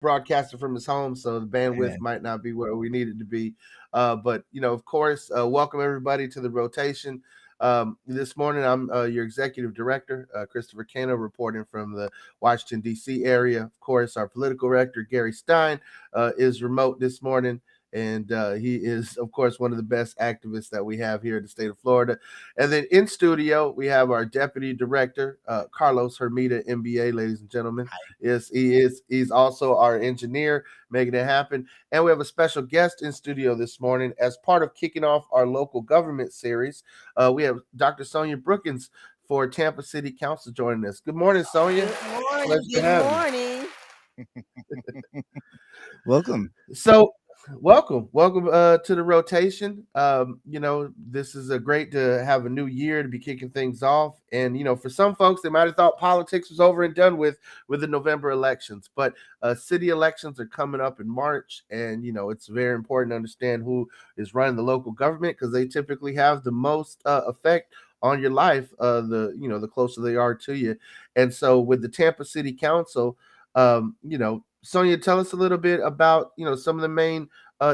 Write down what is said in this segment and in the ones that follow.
broadcasting from his home, so the bandwidth Amen. might not be where we need it to be. But of course, welcome everybody to the rotation. This morning, I'm your executive director, Christopher Cano, reporting from the Washington, D.C. area. Of course, our political director, Gary Stein, is remote this morning. And he is, of course, one of the best activists that we have here in the state of Florida. And then in studio, we have our deputy director, Carlos Hermida, MBA, ladies and gentlemen. Yes, he's also our engineer, making it happen. And we have a special guest in studio this morning as part of kicking off our local government series. We have Dr. Sonja Brookins for Tampa City Council joining us. Good morning, Sonja. Good morning. Pleasure to Good have you. morning. Welcome. So, welcome to the rotation. This is a great to have a new year to be kicking things off. And for some folks, they might have thought politics was over and done with the November elections, but city elections are coming up in March, and it's very important to understand who is running the local government, because they typically have the most effect on your life, the closer they are to you. And so with the Tampa City Council, Sonja, tell us a little bit about some of the main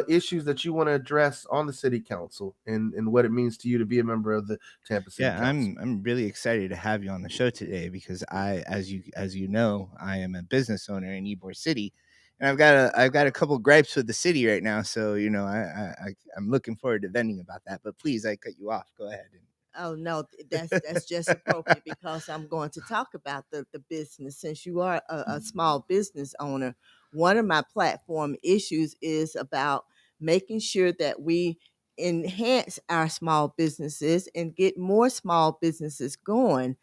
issues that you want to address on the city council, and what it means to you to be a member of the Tampa City Council. I'm really excited to have you on the show today, because as you know, I am a business owner in Ybor City, and I've got a couple gripes with the city right now. So I'm looking forward to venting about that. But please, I cut you off. Go ahead. Oh no, that's just appropriate, because I'm going to talk about the business. Since you are a small business owner, one of my platform issues is about making sure that we enhance our small businesses and get more small businesses going.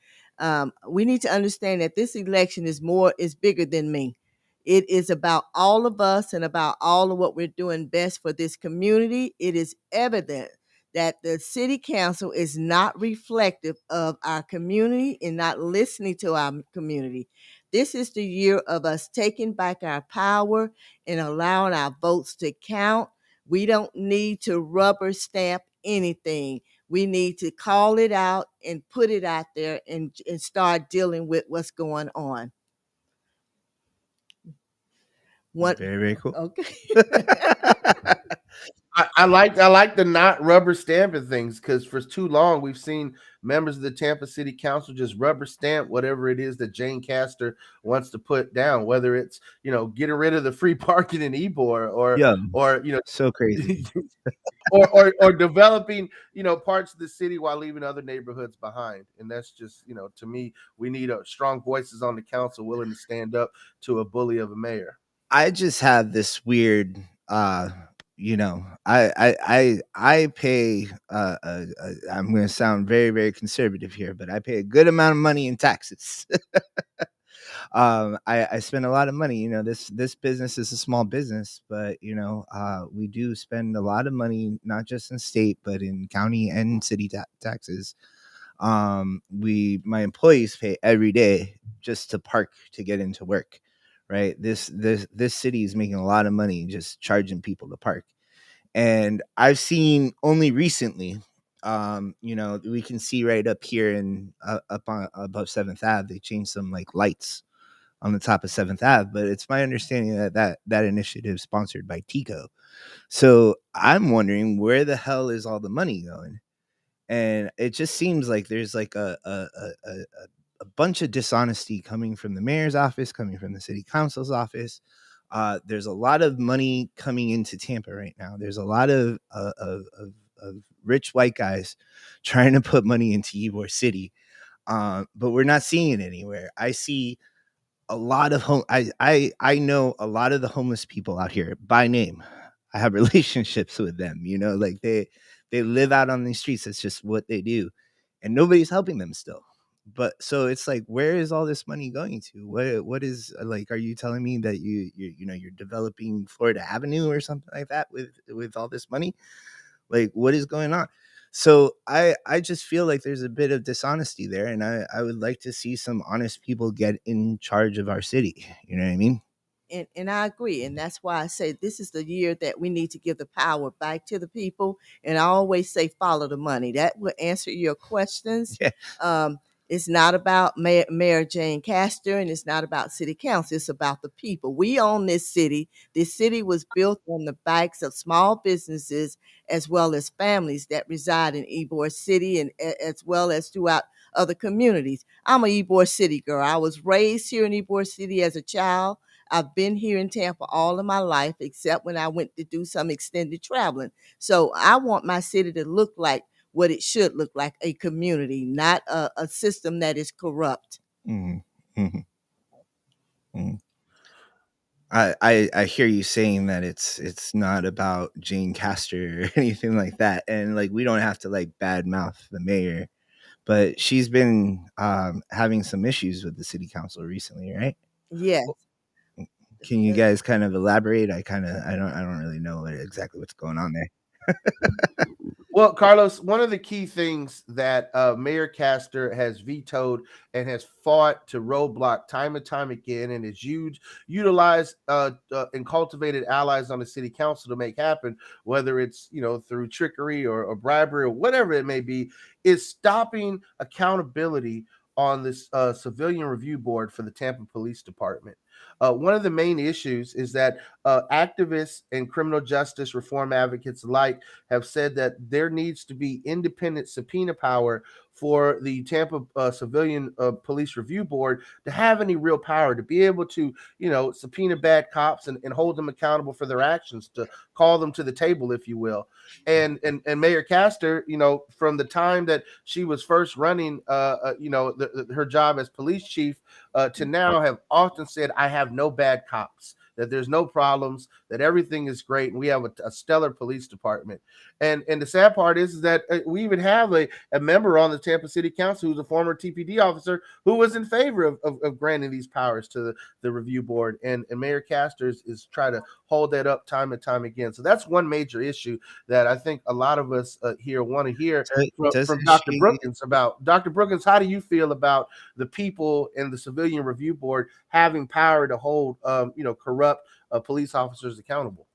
We need to understand that this election is bigger than me. It is about all of us and about all of what we're doing best for this community. It is evident that the city council is not reflective of our community and not listening to our community. This is the year of us taking back our power and allowing our votes to count. We don't need to rubber stamp anything. We need to call it out and put it out there and start dealing with what's going on. Very, very cool. Okay. I like the not rubber stamping things, because for too long we've seen members of the Tampa City Council just rubber stamp whatever it is that Jane Castor wants to put down, whether it's getting rid of the free parking in Ybor, or so crazy. or developing parts of the city while leaving other neighborhoods behind. And that's just to me, we need strong voices on the council willing to stand up to a bully of a mayor. I just have this weird I pay I'm going to sound very, very conservative here, but I pay a good amount of money in taxes. I spend a lot of money. This business is a small business, but we do spend a lot of money, not just in state, but in county and city taxes. My employees pay every day just to park to get into work. Right. This city is making a lot of money just charging people to park. And I've seen only recently, we can see right up here in up on above 7th Ave, they changed some like lights on the top of 7th Ave, but it's my understanding that initiative is sponsored by Tico. So I'm wondering, where the hell is all the money going? And it just seems like there's like a bunch of dishonesty coming from the mayor's office, coming from the city council's office. There's a lot of money coming into Tampa right now. There's a lot of rich white guys trying to put money into Ybor City, but we're not seeing it anywhere. I see a lot of I know a lot of the homeless people out here by name. I have relationships with them. Like they live out on these streets. It's just what they do, and nobody's helping them still. But so it's like, where is all this money going to? What is, like, are you telling me that you're developing Florida Avenue or something like that with all this money? Like, what is going on? So I just feel like there's a bit of dishonesty there, and I would like to see some honest people get in charge of our city. You know what I mean? And I agree. And that's why I say this is the year that we need to give the power back to the people. And I always say, follow the money. That will answer your questions. Yeah. It's not about Mayor Jane Castor, and it's not about City Council. It's about the people. We own this city. This city was built on the backs of small businesses as well as families that reside in Ybor City and as well as throughout other communities. I'm a Ybor City girl. I was raised here in Ybor City as a child. I've been here in Tampa all of my life, except when I went to do some extended traveling. So I want my city to look like what it should look like, a community, not a system that is corrupt. Mhm, mhm, mhm. I hear you saying that it's not about Jane Castor or anything like that, and like we don't have to like badmouth the mayor, but she's been having some issues with the city council recently, right? Yes. Can you guys kind of elaborate? I don't really know exactly what's going on there. Well, Carlos, one of the key things that Mayor Castor has vetoed and has fought to roadblock time and time again, and has utilized and cultivated allies on the city council to make happen, whether it's through trickery or bribery or whatever it may be, is stopping accountability on this civilian review board for the Tampa Police Department. One of the main issues is that activists and criminal justice reform advocates alike have said that there needs to be independent subpoena power for the Tampa Civilian Police Review Board to have any real power to be able to, subpoena bad cops and hold them accountable for their actions, to call them to the table, if you will. And Mayor Castor, from the time that she was first running, her job as police chief to now, have often said, "I have no bad cops, that there's no problems, that everything is great, and we have a stellar police department." And the sad part is that we even have a member on the Tampa City Council who's a former TPD officer who was in favor of granting these powers to the review board. And Mayor Castor is trying to hold that up time and time again. So that's one major issue that I think a lot of us here want to hear from Doesn't Dr. she? Brookins about. Dr. Brookins, how do you feel about the people in the Civilian Review Board having power to hold, corrupt police officers accountable?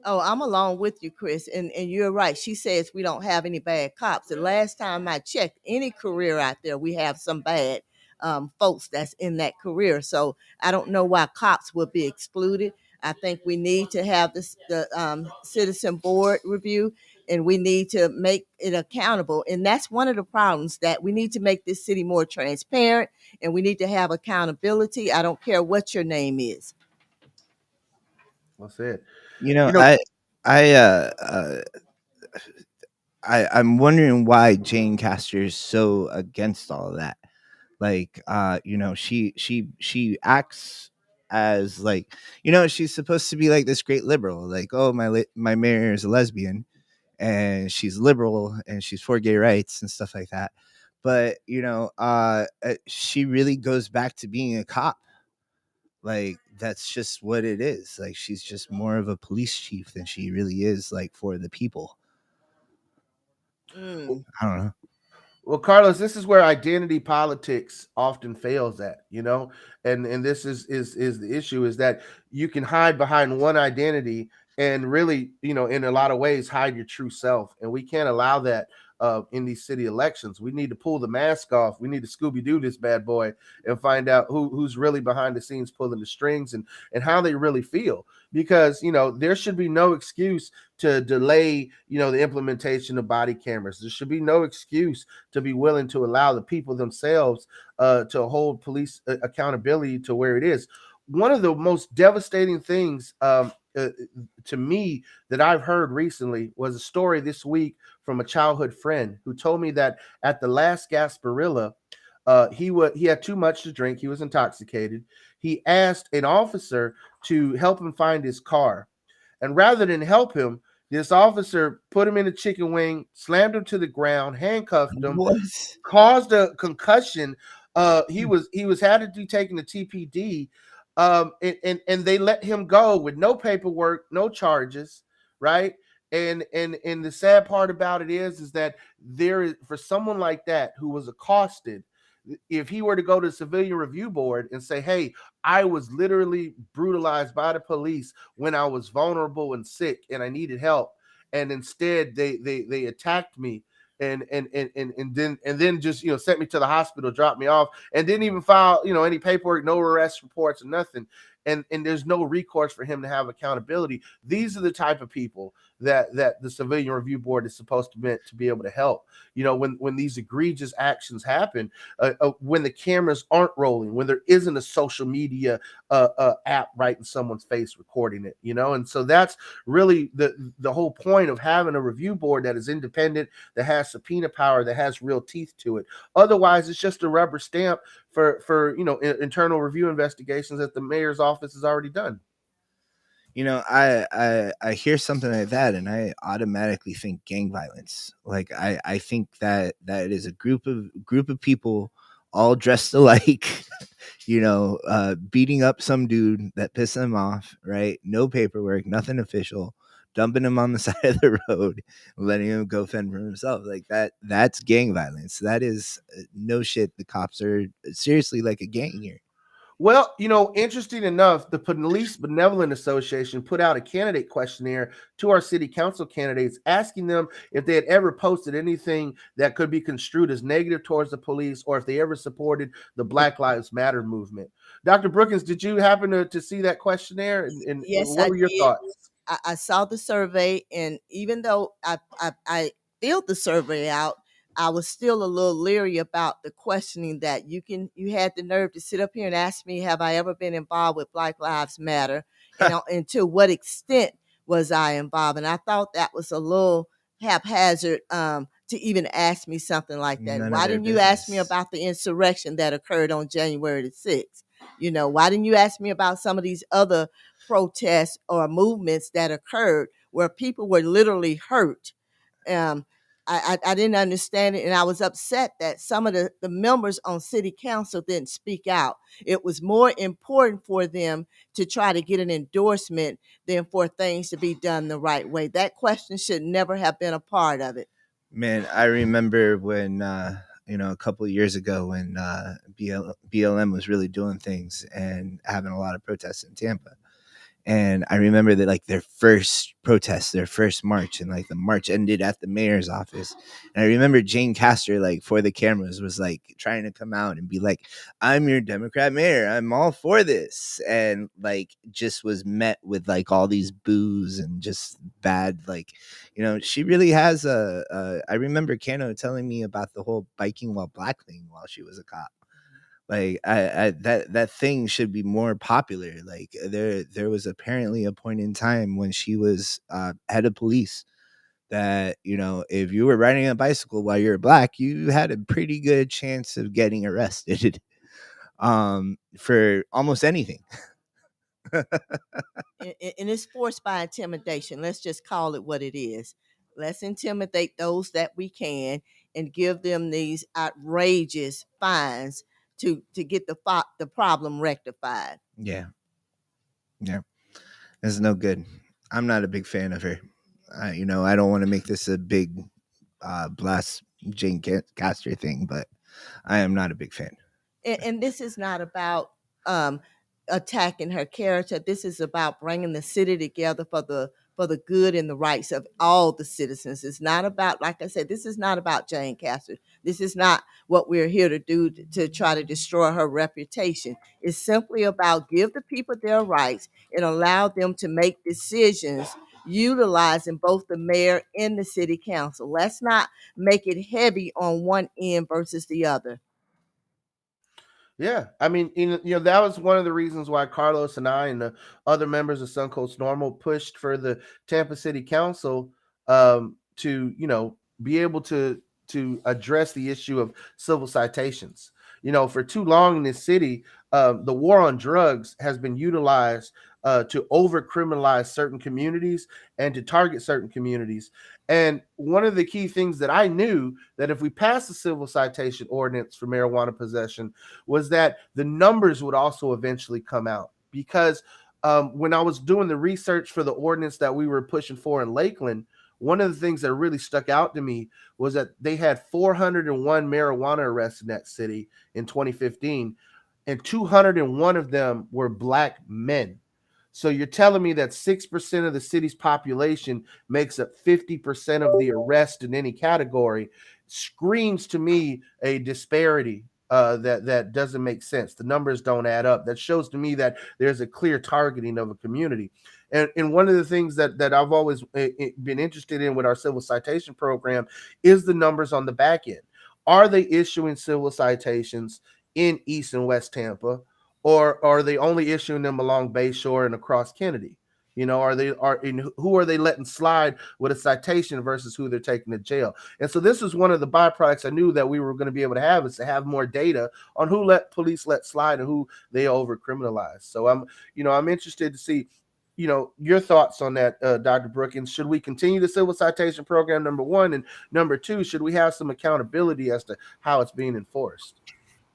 Oh, I'm along with you, Chris. And you're right. She says we don't have any bad cops. The last time I checked, any career out there, we have some bad folks that's in that career. So I don't know why cops would be excluded. I think we need to have the citizen board review, and we need to make it accountable. And that's one of the problems, that we need to make this city more transparent, and we need to have accountability. I don't care what your name is. That's it. You know, You know, I I'm wondering why Jane Castor is so against all of that. Like, she acts as like, she's supposed to be like this great liberal. Like, oh, my mayor is a lesbian, and she's liberal, and she's for gay rights and stuff like that. But she really goes back to being a cop. Like, that's just what it is. Like, she's just more of a police chief than she really is like for the people. Mm. I don't know. well, Carlos, this is where identity politics often fails at, and this is the issue, is that you can hide behind one identity and really, in a lot of ways, hide your true self, and we can't allow that in these city elections. We need to pull the mask off. We need to Scooby Doo this bad boy and find out who's really behind the scenes pulling the strings, and how they really feel, because there should be no excuse to delay the implementation of body cameras. There should be no excuse to be willing to allow the people themselves to hold police accountability to where it is. One of the most devastating things to me that I've heard recently was a story this week from a childhood friend who told me that at the last Gasparilla, he had too much to drink. He was intoxicated. He asked an officer to help him find his car, and rather than help him, this officer put him in a chicken wing, slammed him to the ground, handcuffed him, What? caused a concussion. He was had to be taken to TPD, and they let him go with no paperwork, no charges, right? And the sad part about it is that there is, for someone like that who was accosted, if he were to go to the civilian review board and say, "Hey, I was literally brutalized by the police when I was vulnerable and sick and I needed help, and instead they attacked me," and then just sent me to the hospital, dropped me off, and didn't even file any paperwork, no arrest reports or nothing. And there's no recourse for him to have accountability. These are the type of people that the Civilian Review Board is supposed to be able to help. When these egregious actions happen, when the cameras aren't rolling, when there isn't a social media app right in someone's face recording it, and so that's really the whole point of having a review board that is independent, that has subpoena power, that has real teeth to it. Otherwise, it's just a rubber stamp for internal review investigations that the mayor's office has already done. I hear something like that and I automatically think gang violence. Like I think that is a group of people all dressed alike, beating up some dude that pissed them off, right? No paperwork, nothing official, dumping him on the side of the road, letting him go fend for himself. Like that's gang violence. That is no shit. The cops are seriously like a gang here. Well, interesting enough, the Police Benevolent Association put out a candidate questionnaire to our city council candidates, asking them if they had ever posted anything that could be construed as negative towards the police, or if they ever supported the Black Lives Matter movement. Dr. Brookins, did you happen to see that questionnaire? And Yes, what I were your did. thoughts? I saw the survey, and even though I filled the survey out, I was still a little leery about the questioning that you had the nerve to sit up here and ask me, have I ever been involved with Black Lives Matter, and to what extent was I involved? And I thought that was a little haphazard, to even ask me something like that. None of Why their didn't you ask me business. about the insurrection that occurred on January the 6th? Why didn't you ask me about some of these other protests or movements that occurred where people were literally hurt? Um, I didn't understand it, and I was upset that some of the members on city council didn't speak out. It was more important for them to try to get an endorsement than for things to be done the right way. That question should never have been a part of it. Man, I remember when a couple of years ago when BLM was really doing things and having a lot of protests in Tampa. And I remember that like their first protest, their first march, and like the march ended at the mayor's office. And I remember Jane Castor, like for the cameras, was like trying to come out and be like, "I'm your Democrat mayor. I'm all for this," and like just was met with like all these boos and just bad. Like, she really has I remember Kano telling me about the whole biking while black thing while she was a cop. Like that thing should be more popular. Like there was apparently a point in time when she was head of police that if you were riding a bicycle while you're black, you had a pretty good chance of getting arrested for almost anything. And it's forced by intimidation. Let's just call it what it is. Let's intimidate those that we can and give them these outrageous fines to get the problem rectified. Yeah, yeah, it's no good. I'm not a big fan of her. I don't want to make this a big blast Jane Castor thing, but I am not a big fan. And this is not about um, attacking her character. This is about bringing the city together for the good and the rights of all the citizens. It's not about, like I said, this is not about Jane Castor. This is not what we're here to do to try to destroy her reputation. It's simply about give the people their rights and allow them to make decisions utilizing both the mayor and the city council. Let's not make it heavy on one end versus the other. Yeah, I mean, that was one of the reasons why Carlos and I and the other members of Suncoast Normal pushed for the Tampa City Council to be able to address the issue of civil citations. For too long in this city, the war on drugs has been utilized to over criminalize certain communities and to target certain communities. And one of the key things that I knew that if we passed a civil citation ordinance for marijuana possession was that the numbers would also eventually come out. Because when I was doing the research for the ordinance that we were pushing for in Lakeland, one of the things that really stuck out to me was that they had 401 marijuana arrests in that city in 2015, and 201 of them were black men. So you're telling me that 6% of the city's population makes up 50% of the arrest in any category. Screams to me a disparity that doesn't make sense. The numbers don't add up. That shows to me that there's a clear targeting of a community. And one of the things that I've always been interested in with our civil citation program is the numbers on the back end. Are they issuing civil citations in East and West Tampa, or are they only issuing them along Bayshore and across Kennedy? You know, who are they letting slide with a citation versus who they're taking to jail? And so this is one of the byproducts I knew that we were going to be able to have, is to have more data on who police let slide and who they over criminalize. So I'm interested to see, your thoughts on that, Dr. Brookins. Should we continue the civil citation program, number one, and number two, should we have some accountability as to how it's being enforced?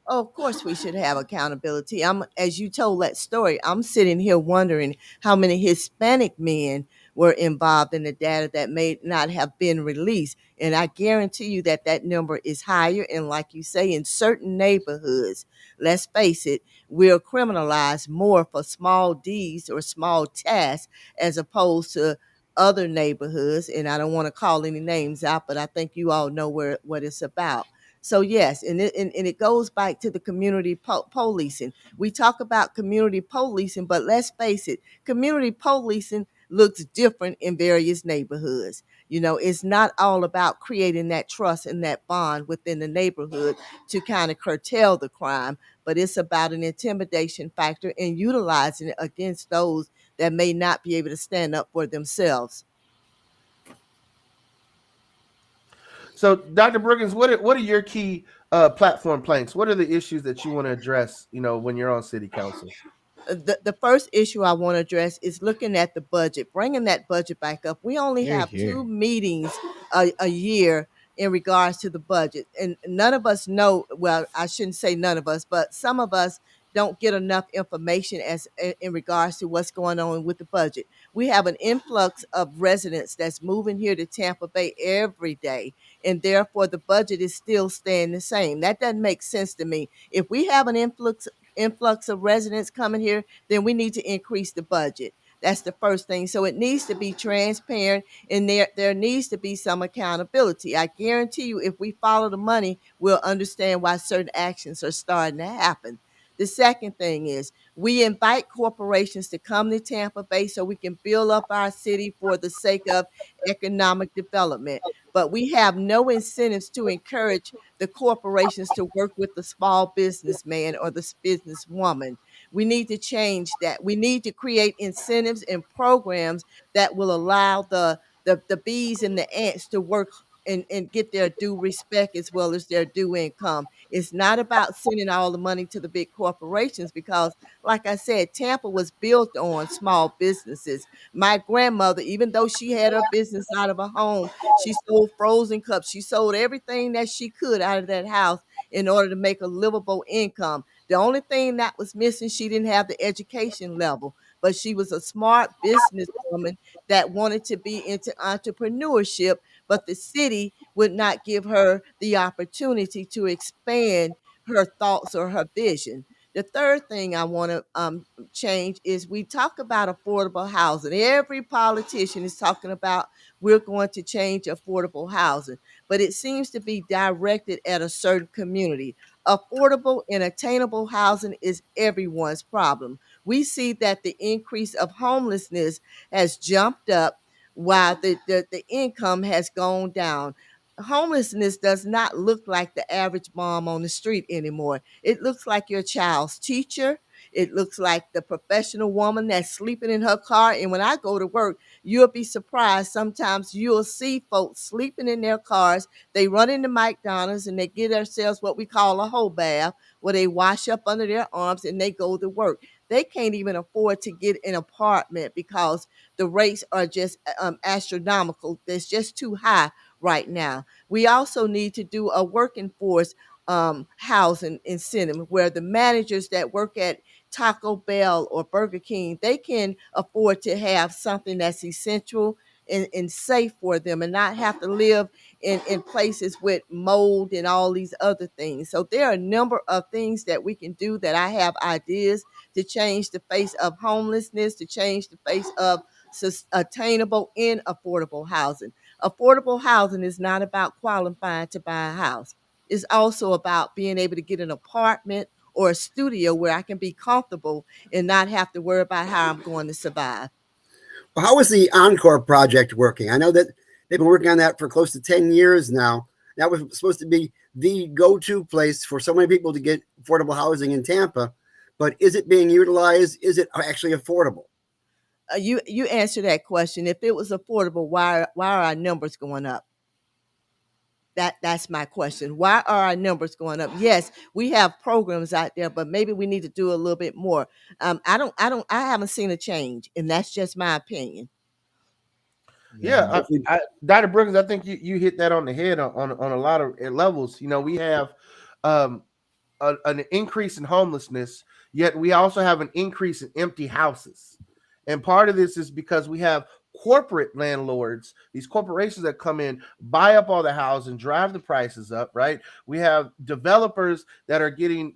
Oh, of course, we should have accountability. As you told that story, I'm sitting here wondering how many Hispanic men were involved in the data that may not have been released. And I guarantee you that that number is higher. And like you say, in certain neighborhoods, let's face it, we're criminalized more for small deeds or small tasks as opposed to other neighborhoods. And I don't want to call any names out, but I think you all know what it's about. So yes, and it goes back to the community policing. We talk about community policing, but let's face it, community policing looks different in various neighborhoods. You know, it's not all about creating that trust and that bond within the neighborhood to kind of curtail the crime, but it's about an intimidation factor and utilizing it against those that may not be able to stand up for themselves. So, Dr. Brookins, what are your key platform planks? What are the issues that you want to address, when you're on city council? The first issue I want to address is looking at the budget, bringing that budget back up. We only Here, have two here. meetings a year in regards to the budget. And none of us know, well, I shouldn't say none of us, but some of us don't get enough information as in regards to what's going on with the budget. We have an influx of residents that's moving here to Tampa Bay every day, and therefore the budget is still staying the same. That doesn't make sense to me. If we have an influx of residents coming here, then we need to increase the budget. That's the first thing. So it needs to be transparent, and there needs to be some accountability. I guarantee you, if we follow the money, we'll understand why certain actions are starting to happen. The second thing is we invite corporations to come to Tampa Bay so we can build up our city for the sake of economic development. But we have no incentives to encourage the corporations to work with the small businessman or the businesswoman. We need to change that. We need to create incentives and programs that will allow the bees and the ants to work and get their due respect as well as their due income. It's not about sending all the money to the big corporations because, like I said, Tampa was built on small businesses. My grandmother, even though she had her business out of her home, she sold frozen cups. She sold everything that she could out of that house in order to make a livable income. The only thing that was missing, she didn't have the education level, but she was a smart businesswoman that wanted to be into entrepreneurship, but the city would not give her the opportunity to expand her thoughts or her vision. The third thing I want to change is we talk about affordable housing. Every politician is talking about we're going to change affordable housing, but it seems to be directed at a certain community. Affordable and attainable housing is everyone's problem. We see that the increase of homelessness has jumped up while the income has gone down. Homelessness does not look like the average mom on the street anymore. It looks like your child's teacher. It looks like the professional woman that's sleeping in her car. And when I go to work, you'll be surprised. Sometimes you'll see folks sleeping in their cars. They run into McDonald's and they get themselves what we call a whole bath, where they wash up under their arms and they go to work. They can't even afford to get an apartment because the rates are just astronomical. It's just too high right now. We also need to do a working force housing incentive where the managers that work at Taco Bell or Burger King, they can afford to have something that's essential and safe for them, and not have to live in places with mold and all these other things. So there are a number of things that we can do, that I have ideas to change the face of homelessness, to change the face of attainable and affordable housing. Affordable housing is not about qualifying to buy a house. It's also about being able to get an apartment or a studio where I can be comfortable and not have to worry about how I'm going to survive. Well, how is the Encore project working? I know that they've been working on that for close to 10 years now. That was supposed to be the go-to place for so many people to get affordable housing in Tampa. But is it being utilized? Is it actually affordable? You answer that question. If it was affordable, why are our numbers going up? That's my question. Why are our numbers going up? Yes, we have programs out there, but maybe we need to do a little bit more. I haven't seen a change, and that's just my opinion. Yeah, Dr. Brookins, I think you hit that on the head on a lot of levels. You know, we have um, an increase in homelessness, yet we also have an increase in empty houses. And part of this is because we have corporate landlords, these corporations that come in, buy up all the housing, drive the prices up, right? We have developers that are getting,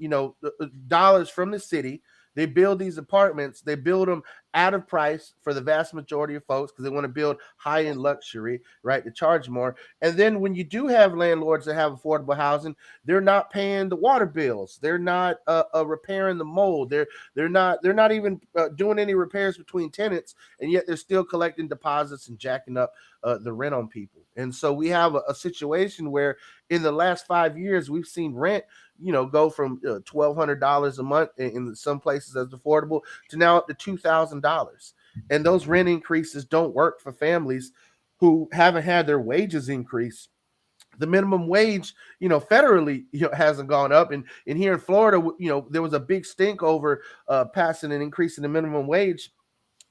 dollars from the city. They build these apartments, they build them out of price for the vast majority of folks because they want to build high-end luxury, right? To charge more. And then when you do have landlords that have affordable housing, they're not paying the water bills. They're not repairing the mold. They're not even doing any repairs between tenants, and yet they're still collecting deposits and jacking up the rent on people. And so we have a situation where in the last 5 years we've seen rent, go from $1,200 a month in some places as affordable to now up to $2,000. And those rent increases don't work for families who haven't had their wages increase. The minimum wage, federally, hasn't gone up. And here in Florida, there was a big stink over passing an increase in the minimum wage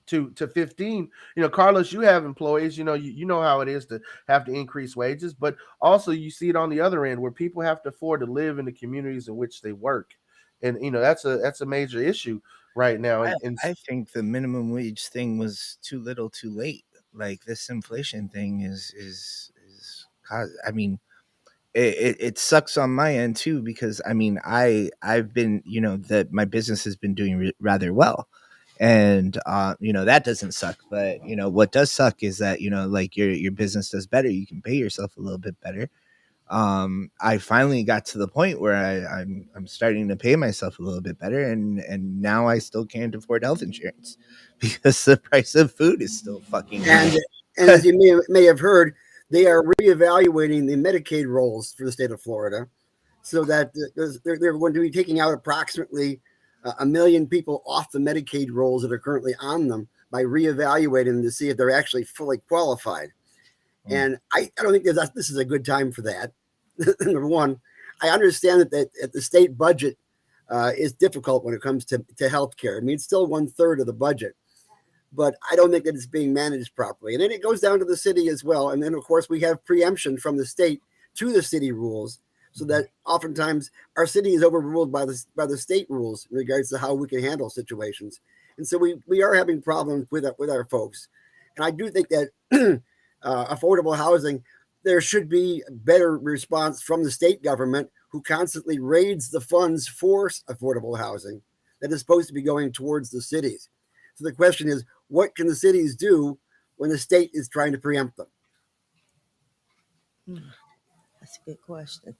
to 15. Carlos, you have employees, you know how it is to have to increase wages, but also you see it on the other end where people have to afford to live in the communities in which they work. And that's a major issue right now. And I think the minimum wage thing was too little too late. Like, this inflation thing is I mean, it sucks on my end too, because I mean, I've been, that my business has been doing rather well, and that doesn't suck. But what does suck is that, like, your business does better, you can pay yourself a little bit better. I finally got to the point where I'm starting to pay myself a little bit better, and now I still can't afford health insurance because the price of food is still fucking and and as you may have heard, they are reevaluating the Medicaid rolls for the state of Florida, so that they're going to be taking out approximately 1 million people off the Medicaid rolls that are currently on them by reevaluating them to see if they're actually fully qualified. And I don't think this is a good time for that. Number one, I understand that the state budget is difficult when it comes to healthcare. I mean, it's still 1/3 of the budget, but I don't think that it's being managed properly. And then it goes down to the city as well. And then, of course, we have preemption from the state to the city rules, so that oftentimes our city is overruled by the state rules in regards to how we can handle situations. And so we are having problems with our folks. And I do think that affordable housing, there should be better response from the state government, who constantly raids the funds for affordable housing that is supposed to be going towards the cities. So the question is, what can the cities do when the state is trying to preempt them? That's a good question.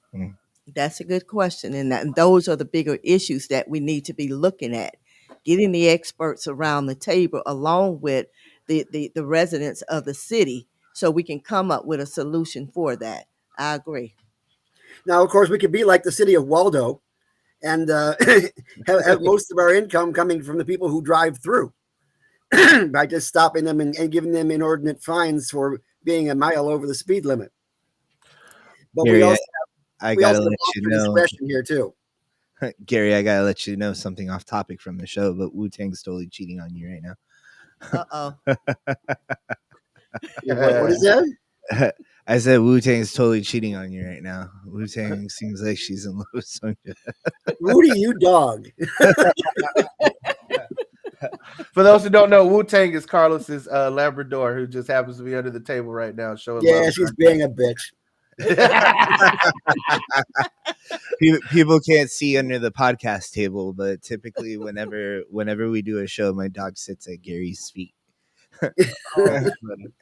That's a good question. And those are the bigger issues that we need to be looking at. Getting the experts around the table along with the residents of the city, so we can come up with a solution for that. I agree. Now, of course, we could be like the city of Waldo and have most of our income coming from the people who drive through by just stopping them and giving them inordinate fines for being a mile over the speed limit. But Gary, we also I gotta let you know, discretion here too. Gary, I gotta let you know something off topic from the show, but Wu-Tang's totally cheating on you right now. What is that? I said Wu-Tang's totally cheating on you right now. Wu-Tang seems like she's in love with Sonja. Rudy, you dog. For those who don't know, Wu Tang is Carlos's Labrador, who just happens to be under the table right now, showing Yeah, love. she's being a bitch. People can't see under the podcast table, but typically whenever we do a show, my dog sits at Gary's feet. Oh,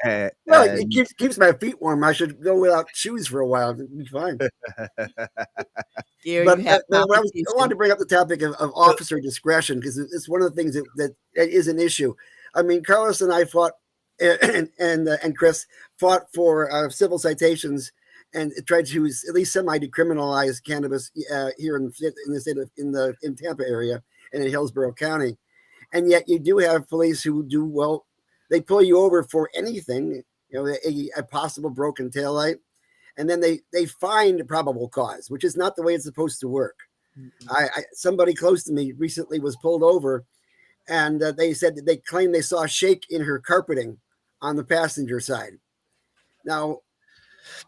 Well, it And keeps my feet warm. I should go without shoes for a while. It'd be fine. Gary, But you have I wanted competition. to bring up the topic of officer discretion because it's one of the things that is an issue. I mean, Carlos and I fought, and Chris fought for civil citations and tried to at least semi decriminalize cannabis here in the state of in Tampa area and in Hillsborough County. And yet you do have police who do well. They pull you over for anything, a possible broken taillight, and then they find probable cause, which is not the way it's supposed to work. Somebody close to me recently was pulled over, and they said that they claimed they saw a shake in her carpeting on the passenger side. Now,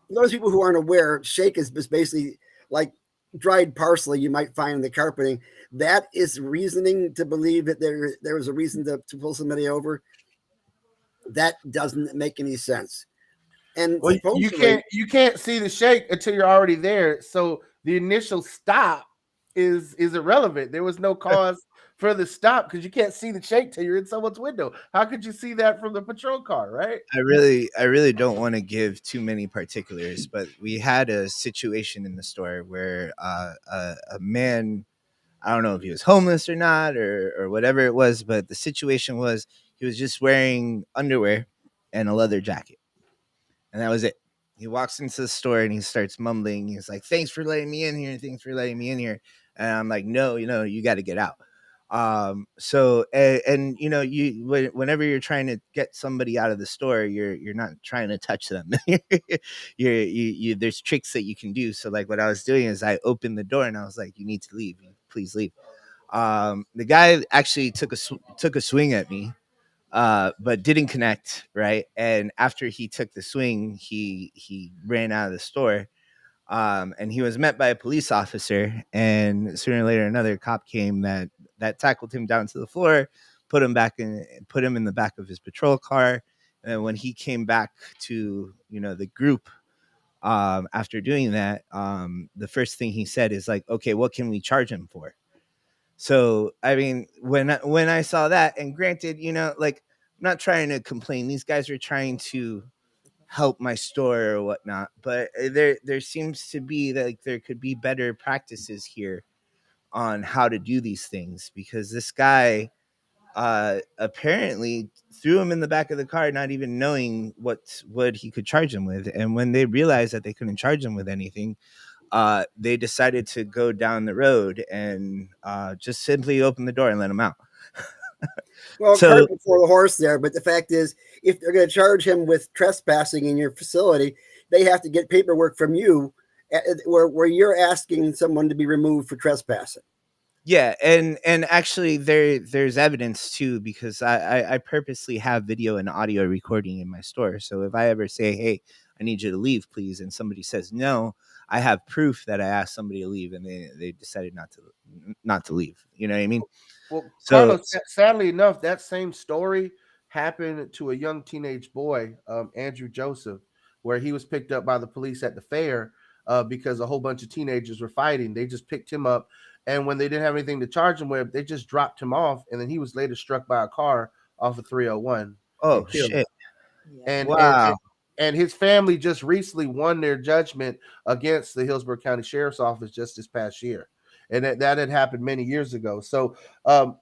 those people who aren't aware, shake is basically like dried parsley you might find in the carpeting. That is reasoning to believe that there was a reason to pull somebody over. That doesn't make any sense. And well, supposedly, you can't see the shake until you're already there. So the initial stop is irrelevant. There was no cause for the stop because you can't see the shake till you're in someone's window. How could you see that from the patrol car, right? I really don't want to give too many particulars, but we had a situation in the store where a man, I don't know if he was homeless or not or whatever it was, but the situation was he was just wearing underwear and a leather jacket. And that was it. He walks into the store and he starts mumbling. He's like, "Thanks for letting me in here. Thanks for letting me in here." And I'm like, "No, you got to get out." So and whenever you're trying to get somebody out of the store, you're not trying to touch them. There's tricks that you can do. So like what I was doing is I opened the door and I was like, "You need to leave. Please leave." The guy actually took a swing at me, but didn't connect, right? And after he took the swing, he ran out of the store, and he was met by a police officer. And sooner or later, another cop came that tackled him down to the floor, put him in the back of his patrol car. And when he came back to the group, after doing that, the first thing he said is like, "Okay, what can we charge him for?" So, I mean, when I saw that, and granted, like, I'm not trying to complain. These guys are trying to help my store or whatnot, but there seems to be like there could be better practices here on how to do these things, because this guy apparently threw him in the back of the car, not even knowing what he could charge him with. And when they realized that they couldn't charge him with anything, they decided to go down the road and just simply open the door and let him out. well, So cart before the horse there. But the fact is, if they're going to charge him with trespassing in your facility, they have to get paperwork from you where you're asking someone to be removed for trespassing. yeah, and actually there's evidence too, because I purposely have video and audio recording in my store. So if I ever say, "Hey, I need you to leave, please," and somebody says no, I have proof that I asked somebody to leave and they decided not to leave. You know what I mean? Well, So Carlos, sadly enough, that same story happened to a young teenage boy, Andrew Joseph, where he was picked up by the police at the fair because a whole bunch of teenagers were fighting. They just picked him up, and when they didn't have anything to charge him with, they just dropped him off, and then he was later struck by a car off of 301 oh and killed. shit. Yeah. And Wow. his family just recently won their judgment against the Hillsborough County Sheriff's Office just this past year, and that had happened many years ago. So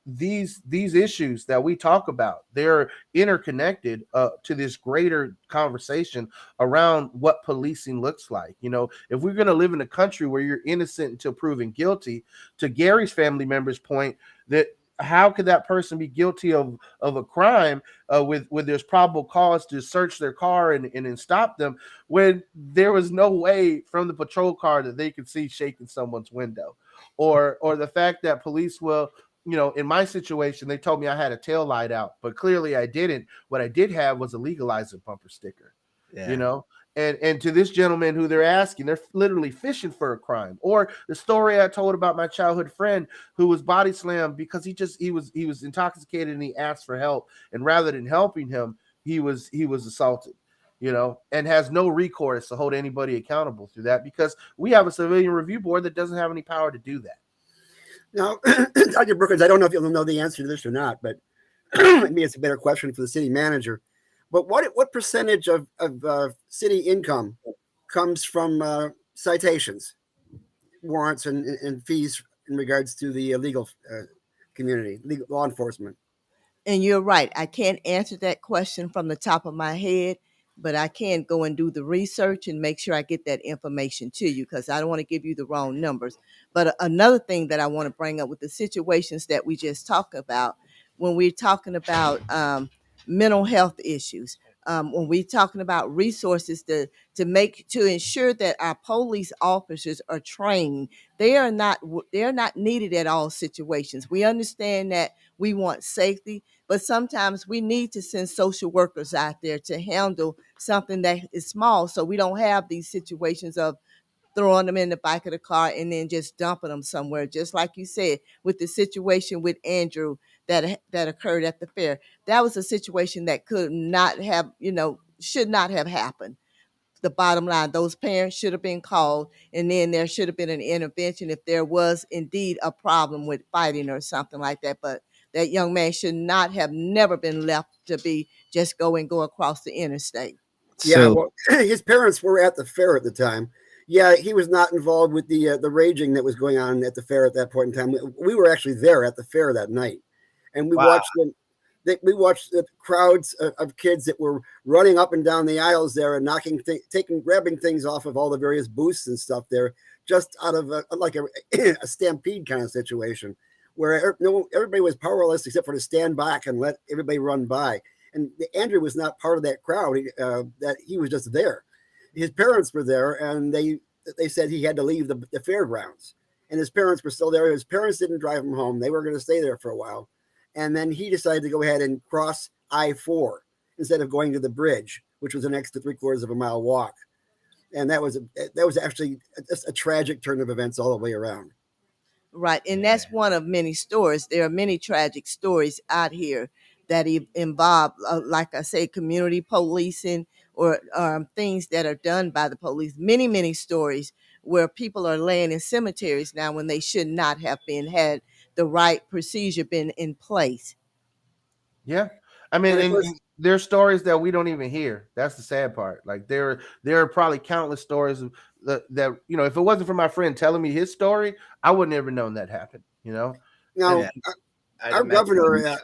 these issues that we talk about, they're interconnected to this greater conversation around what policing looks like. If we're going to live in a country where you're innocent until proven guilty, to Gary's family members' point, that how could that person be guilty of a crime with there's probable cause to search their car and stop them, when there was no way from the patrol car that they could see shaking someone's window, or the fact that police will, in my situation, they told me I had a tail light out, but clearly I didn't. What I did have was a legalizer bumper sticker. Yeah. you know And to this gentleman who they're asking, they're literally fishing for a crime. Or the story I told about my childhood friend who was body slammed because he was intoxicated and he asked for help, and rather than helping him, he was assaulted, and has no recourse to hold anybody accountable through that because we have a civilian review board that doesn't have any power to do that. Now, Dr. Brookins, I don't know if you'll know the answer to this or not, but maybe it's a better question for the city manager. But what percentage of city income comes from citations, warrants, and fees in regards to the legal community, legal law enforcement? And you're right. I can't answer that question from the top of my head, but I can go and do the research and make sure I get that information to you because I don't want to give you the wrong numbers. But another thing that I want to bring up with the situations that we just talked about, when we're talking about mental health issues, when we're talking about resources to ensure that our police officers are trained, they are not needed at all situations. We understand that we want safety, but sometimes we need to send social workers out there to handle something that is small so we don't have these situations of throwing them in the back of the car and then just dumping them somewhere. Just like you said, with the situation with Andrew that occurred at the fair. That was a situation that could not have, should not have happened. The bottom line, those parents should have been called, and then there should have been an intervention if there was indeed a problem with fighting or something like that. But that young man should not have never been left to be just go across the interstate. Yeah, So well, his parents were at the fair at the time. Yeah, he was not involved with the raging that was going on at the fair at that point in time. We were actually there at the fair that night, and we wow. watched them. We watched the crowds of kids that were running up and down the aisles there and grabbing things off of all the various booths and stuff there, just out of a stampede kind of situation, where everybody was powerless except for to stand back and let everybody run by. And Andrew was not part of that crowd. That he was just there. His parents were there, and they said he had to leave the fairgrounds. And his parents were still there. His parents didn't drive him home. They were going to stay there for a while. And then he decided to go ahead and cross I-4 instead of going to the bridge, which was an extra 3/4 of a mile walk. And that was actually just a tragic turn of events all the way around. Right. And that's one of many stories. There are many tragic stories out here that involve, like I say, community policing or things that are done by the police. Many, many stories where people are laying in cemeteries now when they should not have been, had the right procedure been in place. Yeah. I mean, And of and course, there's stories that we don't even hear. That's the sad part. Like there are probably countless stories of that if it wasn't for my friend telling me his story, I wouldn't ever known that happened. now Yeah, I'd our imagine governor,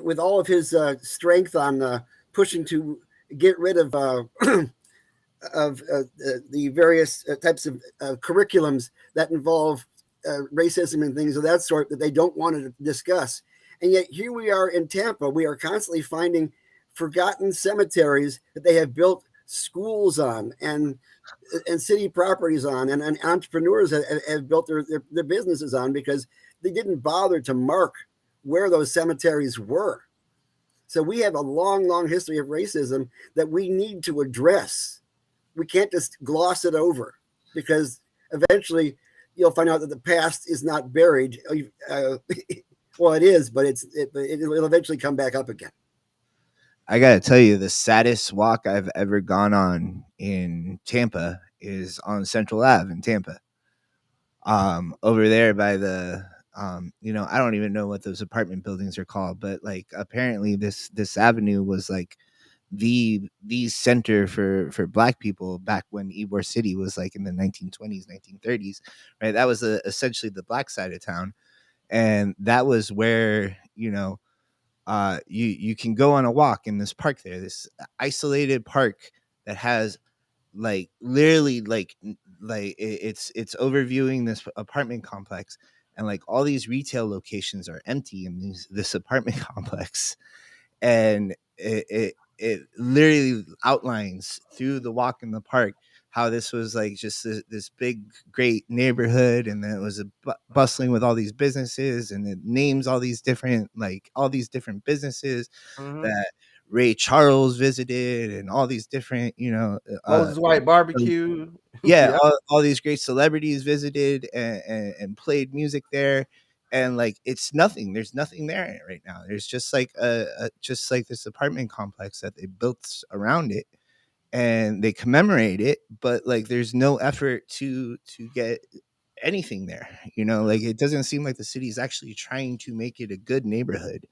with all of his strength on pushing to get rid of the various types of curriculums that involve racism and things of that sort that they don't want to discuss. And yet here we are in Tampa. We are constantly finding forgotten cemeteries that they have built schools on and city properties on, and entrepreneurs have built their businesses on because they didn't bother to mark where those cemeteries were. So we have a long, long history of racism that we need to address. We can't just gloss it over because eventually you'll find out that the past is not buried. Well, it is, but it'll eventually come back up again. I gotta tell you, the saddest walk I've ever gone on in Tampa is on Central Ave in Tampa. Over there by the I don't even know what those apartment buildings are called, but like apparently this avenue was like the center for black people back when Ybor City was like in the 1920s, 1930s, right? That was essentially the black side of town, and that was where you can go on a walk in this park there, this isolated park that has like literally it's overviewing this apartment complex, and like all these retail locations are empty in this apartment complex, and it literally outlines through the walk in the park how this was like just this big great neighborhood, and then it was bustling with all these businesses, and it names all these different businesses Mhm. that Ray Charles visited, and all these different, Moses White barbecue. yeah, Yeah. all these great celebrities visited and played music there, and like it's nothing. There's nothing there right now. There's just like just like this apartment complex that they built around it, and they commemorate it, but like there's no effort to get anything there. Like it doesn't seem like the city's actually trying to make it a good neighborhood.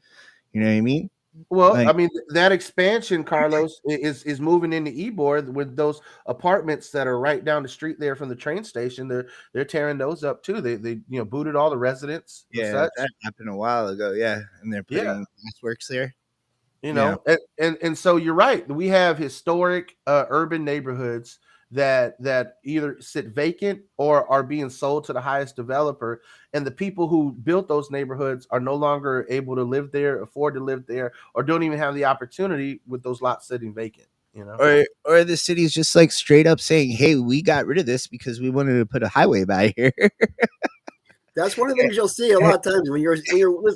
You know what I mean? Well, Like I mean that expansion, Carlos, is moving into Ybor with those apartments that are right down the street there from the train station. They're tearing those up too. They booted all the residents and yeah, such. that happened a while ago. Yeah, and they're Yeah. putting works there. You Yeah. know, and so you're right. We have historic urban neighborhoods that either sit vacant or are being sold to the highest developer, and the people who built those neighborhoods are no longer able to live there, afford to live there, or don't even have the opportunity with those lots sitting vacant. Or the city's just like straight up saying, "Hey, we got rid of this because we wanted to put a highway by here." That's one of the things you'll see a lot of times when you're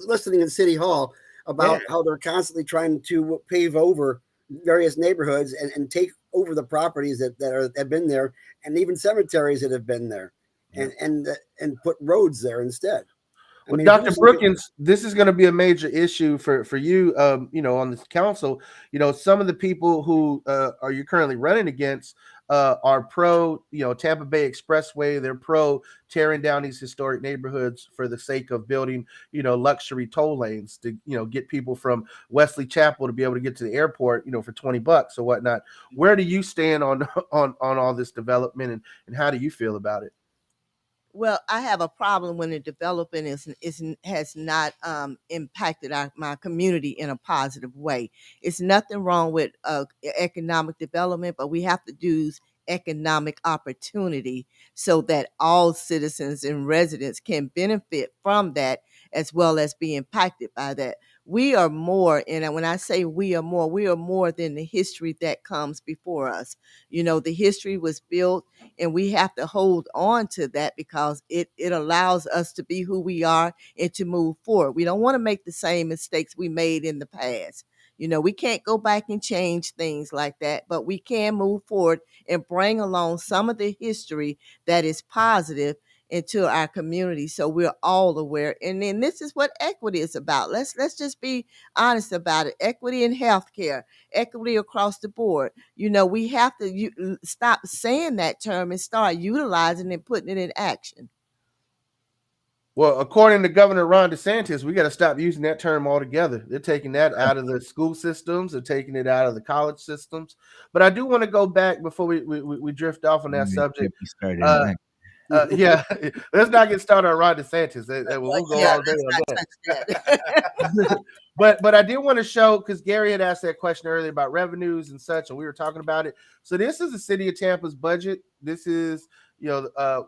listening in City Hall about Yeah. how they're constantly trying to pave over various neighborhoods and take over the properties that have been there, and even cemeteries that have been there, and put roads there instead. I Well, mean, Dr. Brookins, this is going to be a major issue for you, on this council. Some of the people who are you currently running against are pro, Tampa Bay Expressway. They're pro tearing down these historic neighborhoods for the sake of building, luxury toll lanes to, get people from Wesley Chapel to be able to get to the airport, for $20 or whatnot. Where do you stand on all this development, and how do you feel about it? Well, I have a problem when the development has not impacted my community in a positive way. It's nothing wrong with economic development, but we have to do economic opportunity so that all citizens and residents can benefit from that as well as be impacted by that. We are more, and when I say we are more than the history that comes before us. The history was built, and we have to hold on to that because it allows us to be who we are and to move forward. We don't want to make the same mistakes we made in the past. We can't go back and change things like that, but we can move forward and bring along some of the history that is positive into our community so we're all aware. And then this is what equity is about. Let's just be honest about it. Equity in healthcare, equity across the board. We have to stop saying that term and start utilizing and putting it in action. Well, according to Governor Ron DeSantis, we got to stop using that term altogether. They're taking that out of the school systems. They're taking it out of the college systems. But I do want to go back before we drift off on that subject. Yeah, let's not get started on Ron DeSantis. We'll go all day on that. But I did want to show, because Gary had asked that question earlier about revenues and such, and we were talking about it. So this is the city of Tampa's budget. This is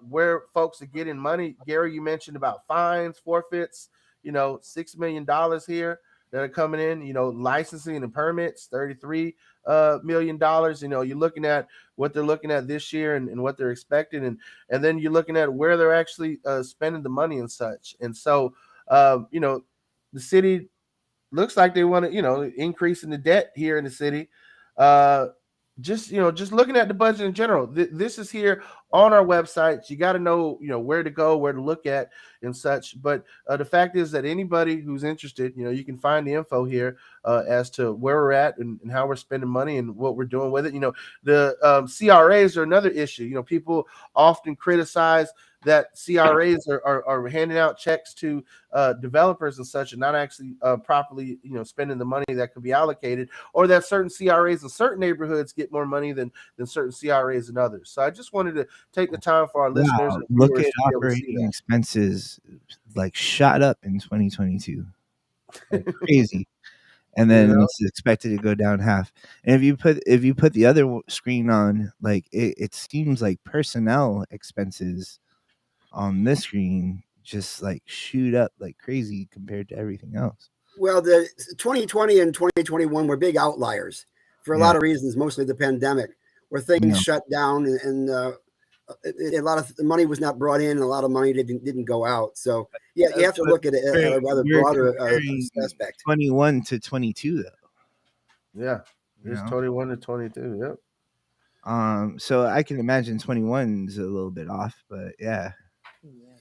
where folks are getting money. Gary, you mentioned about fines, forfeits, $6 million here that are coming in, licensing and permits, $33 million. You're looking at what they're looking at this year and what they're expecting. And then you're looking at where they're actually spending the money and such. And so, the city looks like they want to, increase in the debt here in the city. Just looking at the budget in general, this is here on our website. You got to know, where to go, where to look at and such. But the fact is that anybody who's interested, you can find the info here as to where we're at and how we're spending money and what we're doing with it. The CRAs are another issue. People often criticize that CRAs are handing out checks to developers and such, and not actually properly, spending the money that could be allocated, or that certain CRAs in certain neighborhoods get more money than certain CRAs in others. So I just wanted to take the time for our listeners and look viewers at to be able to see operating that. expenses like shot up in 2022, like crazy. And then it's expected to go down half. And if you put the other screen on, like it seems like personnel expenses on this screen just like shoot up like crazy compared to everything else. Well, the 2020 and 2021 were big outliers for a lot of reasons, mostly the pandemic, where things shut down and a lot of the money was not brought in and a lot of money didn't go out. So you have to look at it at a rather broader aspect. 21 to 22 though. Yeah, You it's know, 21 to 22. Yep. so I can imagine 21's a little bit off, but yeah. Yeah,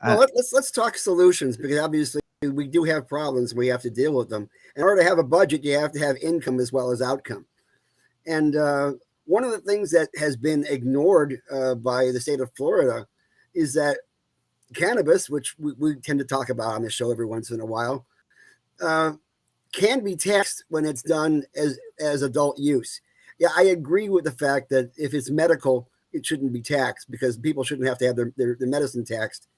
but Well, Uh, let's talk solutions, because obviously we do have problems. We have to deal with them. In order to have a budget, you have to have income as well as outcome. And one of the things that has been ignored by the state of Florida is that cannabis, which we tend to talk about on the show every once in a while, uh, can be taxed when it's done as adult use. Yeah, I agree with the fact that if it's medical, it shouldn't be taxed, because people shouldn't have to have their medicine taxed.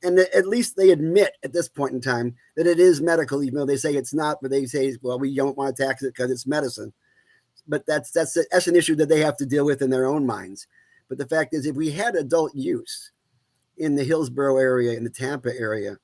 And at least they admit at this point in time that it is medical, even though they say it's not. But they say, well, we don't want to tax it because it's medicine. But that's an issue that they have to deal with in their own minds. But the fact is, if we had adult use in the Hillsborough area, in the Tampa area,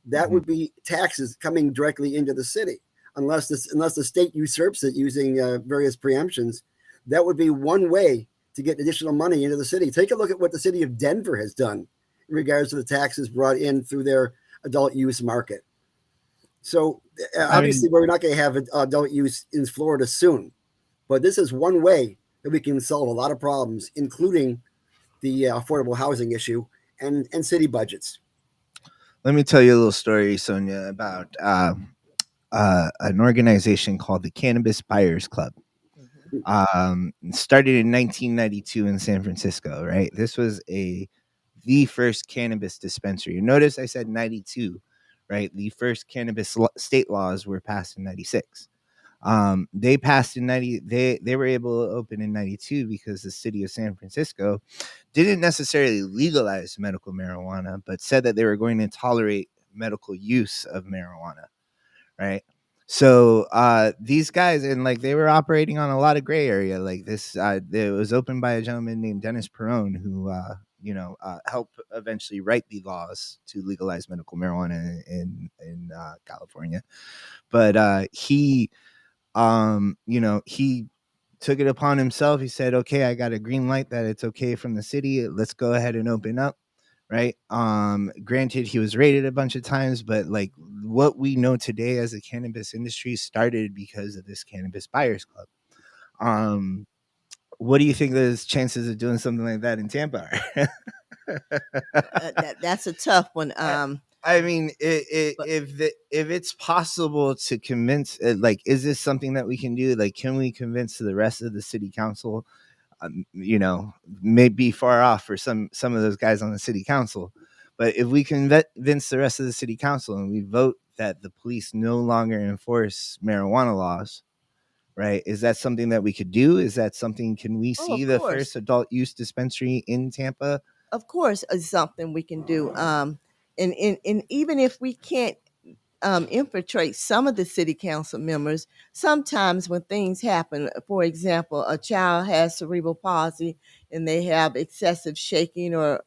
that mhm. would be taxes coming directly into the city, unless the state usurps it using various preemptions. That would be one way to get additional money into the city. Take a look at what the city of Denver has done in regards to the taxes brought in through their adult use market. So I mean, obviously, we're not going to have adult use in Florida soon, but this is one way that we can solve a lot of problems, including the affordable housing issue and city budgets. let me tell you a little story, Sonia, about an organization called the Cannabis Buyers Club. mhm. Started in 1992 in San Francisco. Right, this was the first cannabis dispensary. Notice I said 92. Right, the first cannabis state laws were passed in 96. They passed in 90. They were able to open in 92 because the city of San Francisco didn't necessarily legalize medical marijuana, but said that they were going to tolerate medical use of marijuana. Right. So these guys, and like they were operating on a lot of gray area. Like this, it was opened by a gentleman named Dennis Perone, who helped eventually write the laws to legalize medical marijuana in California. But he took it upon himself. He said, okay, I got a green light that it's okay from the city. Let's go ahead and open up. Right. Granted, he was raided a bunch of times, but like what we know today as a cannabis industry started because of this Cannabis Buyers Club. Um, what do you think the chances of doing something like that in Tampa are? That's a tough one. I mean, But if it's possible to convince, like, is this something that we can do? Like, can we convince the rest of the city council? May be far off for some of those guys on the city council, but if we convince the rest of the city council and we vote that the police no longer enforce marijuana laws, right? Is that something that we could do? Is that something? Can we oh, see of the course, first adult use dispensary in Tampa? is something we can do. And even if we can't infiltrate some of the city council members. Sometimes when things happen, for example, a child has cerebral palsy and they have excessive shaking or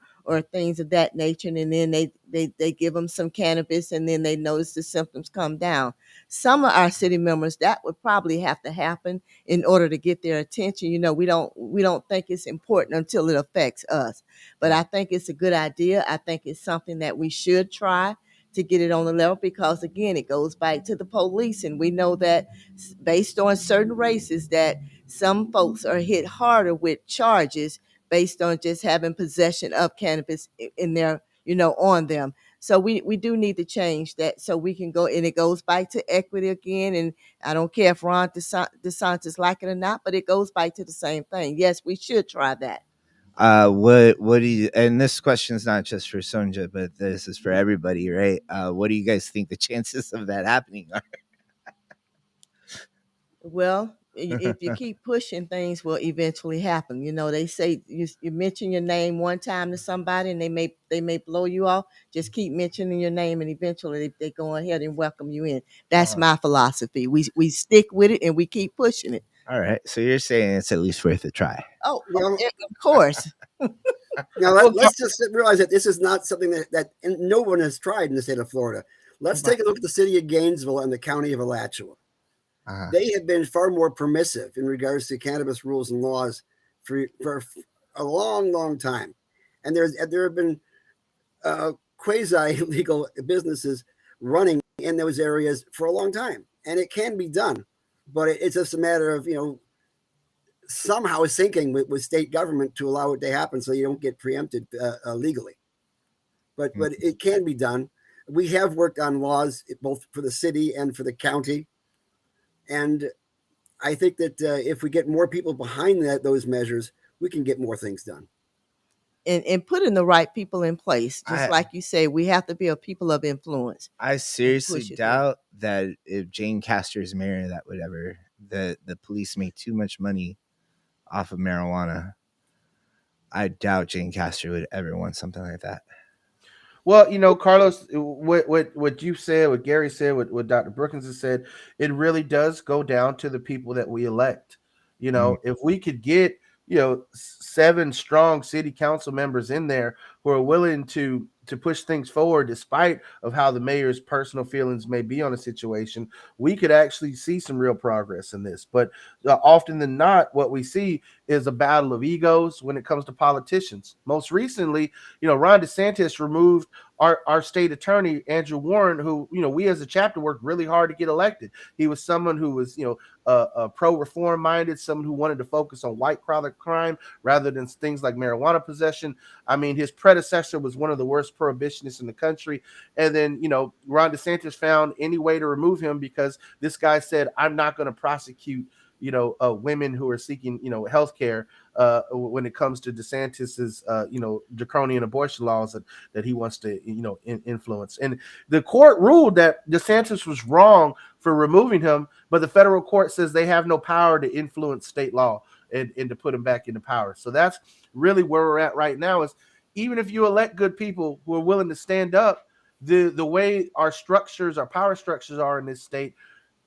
things of that nature, and then they give them some cannabis, and then they notice the symptoms come down. Some of our city members, that would probably have to happen in order to get their attention. We don't think it's important until it affects us, but I think it's a good idea. I think it's something that we should try to get it on the level, because again, it goes back to the police, and we know that based on certain races that some folks are hit harder with charges based on just having possession of cannabis in their on them. So we do need to change that so we can go, and it goes back to equity again. And I don't care if Ron DeSantis like it or not, but it goes back to the same thing. Yes, we should try that. What do you, and this question is not just for Sonja, but this is for everybody, right? What do you guys think the chances of that happening Well, if you are? keep pushing, things will eventually happen. They say you mention your name one time to somebody, and they may blow you off. Just keep mentioning your name, and eventually they go ahead and welcome you in. That's Uh, my philosophy. We stick with it and we keep pushing it. all right, so you're saying it's at least worth a try. Oh, Well, of course. now Well, let's just realize that this is not something that no one has tried in the state of Florida. Let's right. take a look at the city of Gainesville and the county of Alachua. Uh, They have been far more permissive in regards to cannabis rules and laws for a long, long time, and there have been quasi legal businesses running in those areas for a long time, and it can be done. but it's just a matter of somehow syncing with state government to allow it to happen, so you don't get preempted legally. But it can be done. We have worked on laws both for the city and for the county, and I think that if we get more people behind those measures, we can get more things done. And putting the right people in place, just I like you say, we have to be a people of influence. I seriously push it doubt that if Jane Castor is mayor, that would ever the police make too much money off of marijuana. I doubt Jane Castor would ever want something like that. Well, Carlos, what you said, what Gary said, what Dr. Brookins has said, it really does go down to the people that we elect. If we could get 7 strong city council members in there who are willing to push things forward despite of how the mayor's personal feelings may be on a situation, we could actually see some real progress in this. But often than not, what we see is a battle of egos when it comes to politicians. Most recently, Ron DeSantis removed our state attorney, Andrew Warren, who, we as a chapter worked really hard to get elected. He was someone who was, pro-reform minded, someone who wanted to focus on white collar crime rather than things like marijuana possession. I mean, his predecessor was one of the worst prohibitionists in the country. And then, Ron DeSantis found any way to remove him because this guy said, I'm not going to prosecute women who are seeking, health care when it comes to DeSantis's, draconian abortion laws that he wants to, influence. And the court ruled that DeSantis was wrong for removing him, but the federal court says they have no power to influence state law and to put him back into power. So that's really where we're at right now, is even if you elect good people who are willing to stand up, the way our power structures are in this state,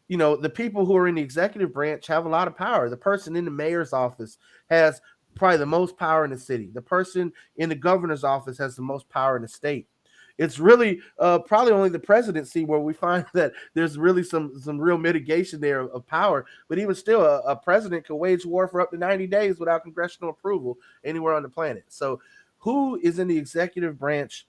the people who are in the executive branch have a lot of power. The person in the mayor's office has probably the most power in the city. The person in the governor's office has the most power in the state. It's really probably only the presidency where we find that there's really some real mitigation there of power. But even still, a president can wage war for up to 90 days without congressional approval anywhere on the planet. So who is in the executive branch,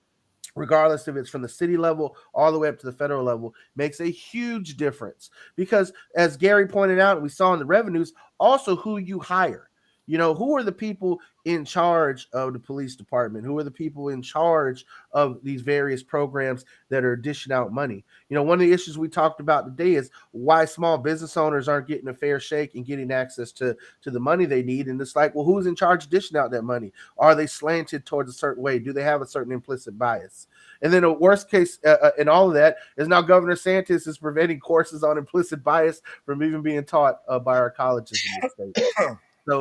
regardless if it's from the city level all the way up to the federal level, makes a huge difference. Because as Gary pointed out, we saw in the revenues, also who you hire. Who are the people in charge of the police department? Who are the people in charge of these various programs that are dishing out money? One of the issues we talked about today is why small business owners aren't getting a fair shake and getting access to the money they need. And it's like, well, who's in charge of dishing out that money? Are they slanted towards a certain way? Do they have a certain implicit bias? And then the worst case in all of that is now Governor DeSantis is preventing courses on implicit bias from even being taught by our colleges in this state.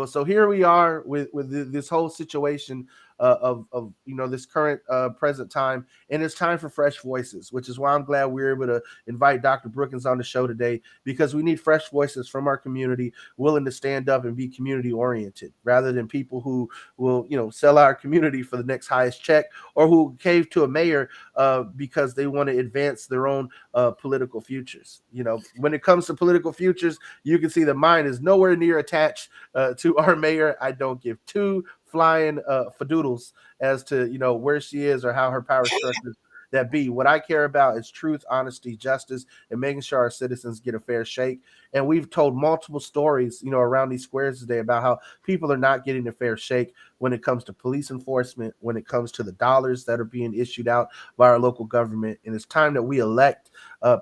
So here we are with this whole situation of this current present time, and it's time for fresh voices, which is why I'm glad we were able to invite Dr. Brookins on the show today, because we need fresh voices from our community willing to stand up and be community oriented, rather than people who will sell our community for the next highest check, or who cave to a mayor because they want to advance their own political futures. When it comes to political futures, you can see that mine is nowhere near attached to our mayor. I don't give two flying fadoodles as to where she is or how her power structures that be. What I care about is truth, honesty, justice, and making sure our citizens get a fair shake. And we've told multiple stories, around these squares today about how people are not getting a fair shake when it comes to police enforcement, when it comes to the dollars that are being issued out by our local government. And it's time that we elect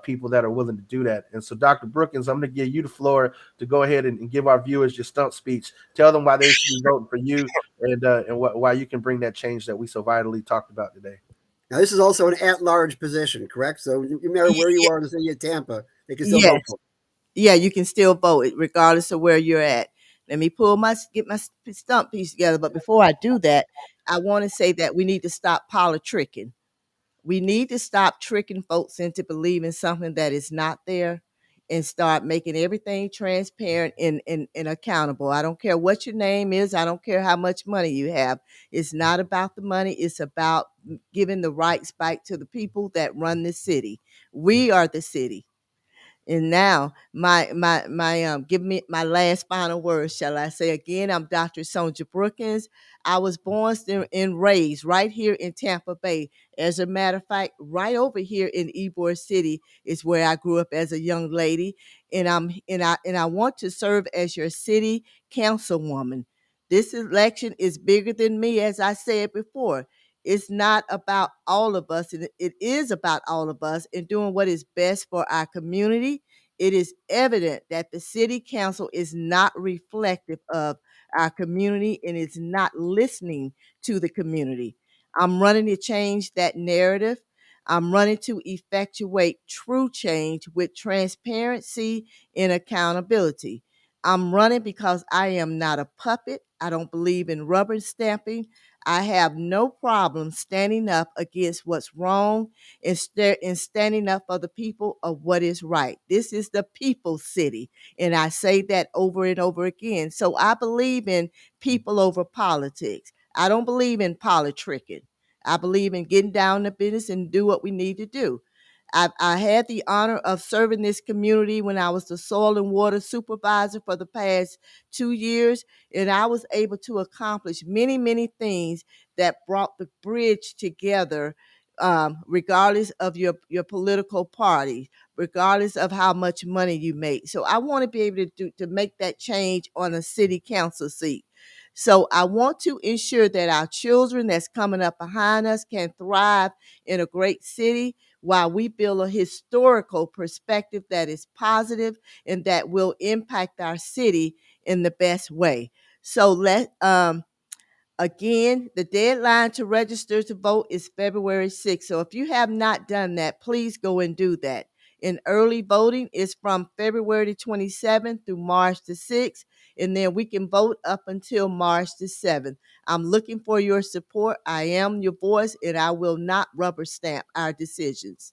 people that are willing to do that. And so, Dr. Brookins, I'm going to give you the floor to go ahead and give our viewers your stump speech. Tell them why they should be voting for you, and why you can bring that change that we so vitally talked about today. Now, this is also an at-large position, correct? So no matter where you are in the city of Tampa, they can still vote for. Yeah, you can still vote regardless of where you're at. Let me get my stump piece together. But before I do that, I want to say that we need to stop politicking. We need to stop tricking folks into believing something that is not there, and start making everything transparent and accountable. I don't care what your name is. I don't care how much money you have. It's not about the money. It's about giving the rights back to the people that run the city. We are the city. And now give me my last final words, shall I say. Again, I'm Dr. Sonja Brookins. I was born and raised right here in Tampa Bay. As a matter of fact, right over here in Ybor City is where I grew up as a young lady. And I want to serve as your city councilwoman. This election is bigger than me, as I said before. It's not about all of us, and it is about all of us and doing what is best for our community. It is evident that the city council is not reflective of our community and is not listening to the community. I'm running to change that narrative. I'm running to effectuate true change with transparency and accountability. I'm running because I am not a puppet. I don't believe in rubber stamping. I have no problem standing up against what's wrong and standing up for the people of what is right. This is the people's city, and I say that over and over again. So I believe in people over politics. I don't believe in politicking. I believe in getting down to business and do what we need to do. I had the honor of serving this community when I was the soil and water supervisor for the past 2 years, and I was able to accomplish many, many things that brought the bridge together, regardless of your political party, regardless of how much money you make. So I want to be able to make that change on a city council seat. So I want to ensure that our children that's coming up behind us can thrive in a great city while we build a historical perspective that is positive and that will impact our city in the best way. So again, the deadline to register to vote is February 6th. So if you have not done that, please go and do that. And early voting is from February the 27th through March the 6th. And then we can vote up until March the 7th. I'm looking for your support. I am your voice, and I will not rubber stamp our decisions.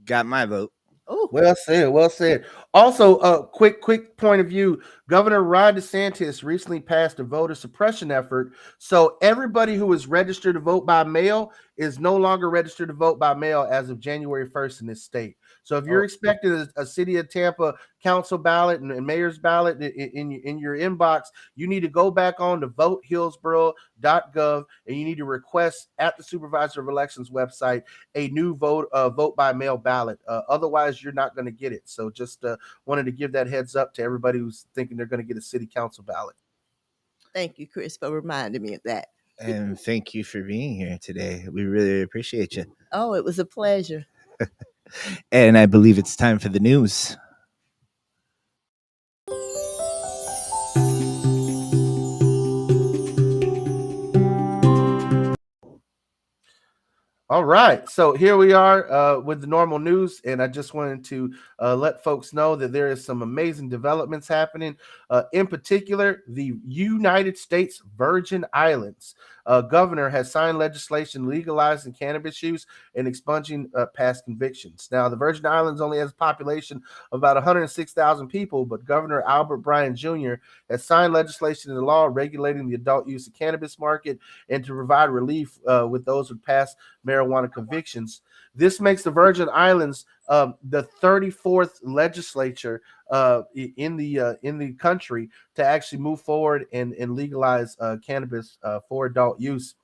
Got my vote. Oh, Well said. Well said. Also, quick point of view. Governor Ron DeSantis recently passed a voter suppression effort, so everybody who is registered to vote by mail is no longer registered to vote by mail as of January 1st in this state. So if you're Oh, expecting a city of Tampa council ballot and mayor's ballot in your inbox, you need to go back on to votehillsboro.gov and you need to request at the Supervisor of Elections website a new vote by mail ballot. Otherwise, you're not going to get it. So just wanted to give that heads up to everybody who's thinking they're going to get a city council ballot. thank you, Chris, for reminding me of that. and thank you for being here today. We really appreciate you. Oh, it was a pleasure. And I believe it's time for the news. All right, so here we are with the normal news, and I just wanted to let folks know that there is some amazing developments happening. In particular, the United States Virgin Islands governor has signed legislation legalizing cannabis use and expunging past convictions. Now, the Virgin Islands only has a population of about 106,000 people, but Governor Albert Bryan Jr. has signed legislation into law regulating the adult use of cannabis market and to provide relief with those with past marijuana convictions. This makes the Virgin Islands the 34th legislature in the country to actually move forward and legalize cannabis for adult use.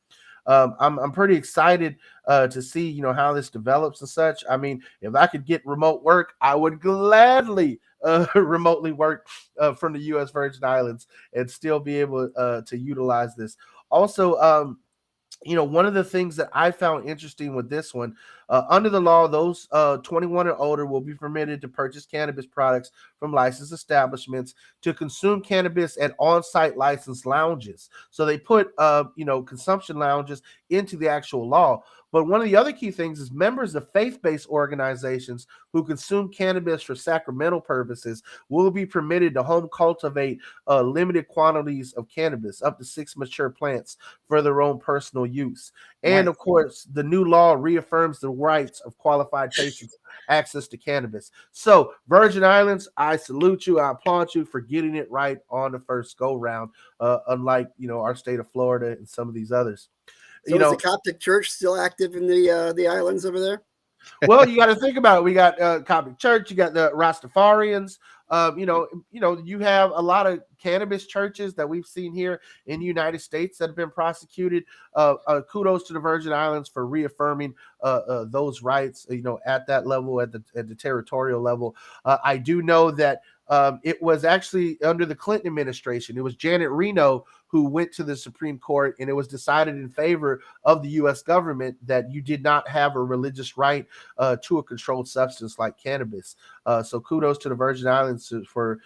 I'm pretty excited to see how this develops and such. I mean, if I could get remote work, I would gladly remotely work from the U.S. Virgin Islands and still be able to utilize this. Also, one of the things that I found interesting with this one, under the law, those 21 or older will be permitted to purchase cannabis products from licensed establishments to consume cannabis at on-site licensed lounges. So they put, consumption lounges into the actual law. But one of the other key things is members of faith-based organizations who consume cannabis for sacramental purposes will be permitted to home cultivate limited quantities of cannabis, up to 6 mature plants, for their own personal use. And Nice. of course, the new law reaffirms the rights of qualified patients access to cannabis. So, Virgin Islands, I salute you. I applaud you for getting it right on the first go round, unlike our state of Florida and some of these others. So is the Coptic Church still active in the islands over there? Well, you got to think about it. We got Coptic Church, you got the Rastafarians. You have a lot of cannabis churches that we've seen here in the United States that have been prosecuted. Kudos to the Virgin Islands for reaffirming those rights. At that level, at the territorial level. I do know that it was actually under the Clinton administration. It was Janet Reno who went to the Supreme Court, and it was decided in favor of the U.S. government that you did not have a religious right to a controlled substance like cannabis. So kudos to the Virgin Islands for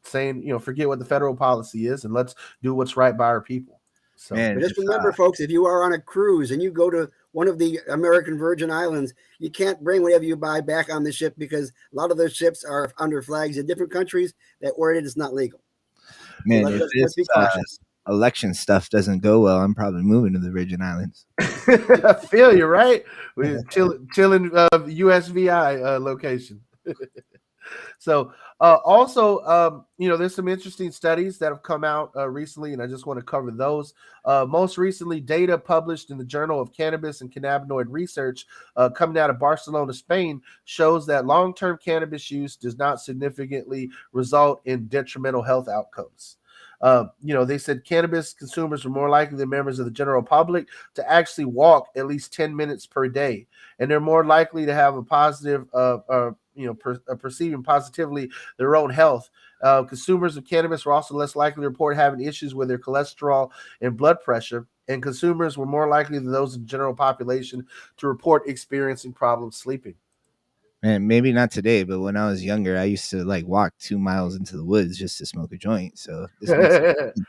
saying forget what the federal policy is and let's do what's right by our people. So, Man, but just remember, folks, if you are on a cruise and you go to one of the American Virgin Islands, you can't bring whatever you buy back on the ship because a lot of those ships are under flags in different countries where it is not legal. man, So if let's be this cautious. election stuff doesn't go well, I'm probably moving to the Virgin Islands. I feel you, right? We're chilling USVI location. So also, there's some interesting studies that have come out recently, and I just want to cover those. Most recently, data published in the Journal of Cannabis and Cannabinoid Research coming out of Barcelona, Spain, shows that long-term cannabis use does not significantly result in detrimental health outcomes. They said cannabis consumers are more likely than members of the general public to actually walk at least 10 minutes per day, and they're more likely to have a positive perceiving positively their own health. Consumers of cannabis were also less likely to report having issues with their cholesterol and blood pressure, and consumers were more likely than those in the general population to report experiencing problems sleeping. Man, maybe not today, but when I was younger, I used to walk 2 miles into the woods just to smoke a joint. So this makes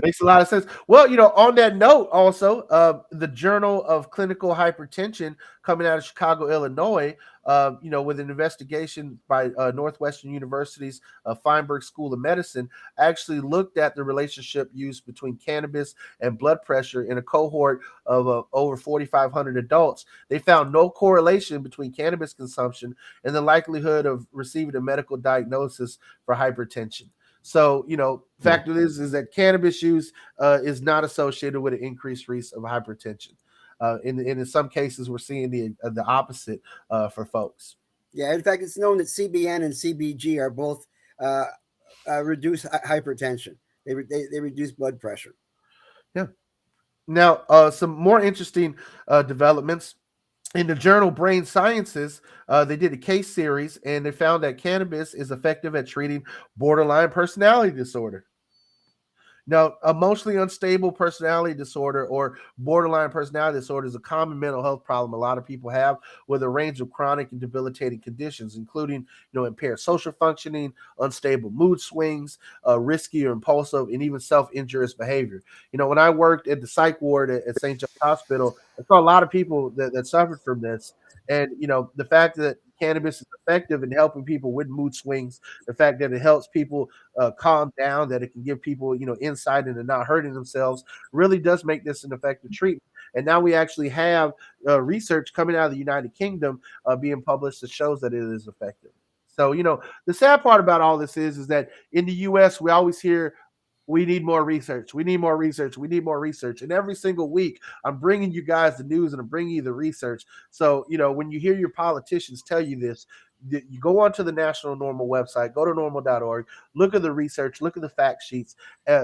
Makes a lot of sense. Well, on that note, also, the Journal of Clinical Hypertension coming out of Chicago, Illinois, with an investigation by Northwestern University's Feinberg School of Medicine, actually looked at the relationship use between cannabis and blood pressure in a cohort of over 4,500 adults. They found no correlation between cannabis consumption and the likelihood of receiving a medical diagnosis for hypertension. So, fact is that cannabis use is not associated with an increased risk of hypertension. In some cases, we're seeing the opposite for folks. Yeah, in fact, it's known that CBN and CBG are both reduce hypertension. They reduce blood pressure. Yeah. Now, some more interesting developments. In the journal Brain Sciences, they did a case series, and they found that cannabis is effective at treating borderline personality disorder. Now, emotionally unstable personality disorder or borderline personality disorder is a common mental health problem a lot of people have with a range of chronic and debilitating conditions, including, impaired social functioning, unstable mood swings, risky or impulsive, and even self-injurious behavior. When I worked at the psych ward at St. John's Hospital, I saw a lot of people that suffered from this. And, the fact that cannabis is effective in helping people with mood swings, the fact that it helps people calm down, that it can give people, insight into not hurting themselves, really does make this an effective treatment. And now we actually have research coming out of the United Kingdom being published that shows that it is effective. So, the sad part about all this is that in the U.S., we always hear, we need more research. We need more research. We need more research. And every single week, I'm bringing you guys the news and I'm bringing you the research. So, when you hear your politicians tell you this, you go onto the National Normal website, go to normal.org, look at the research, look at the fact sheets,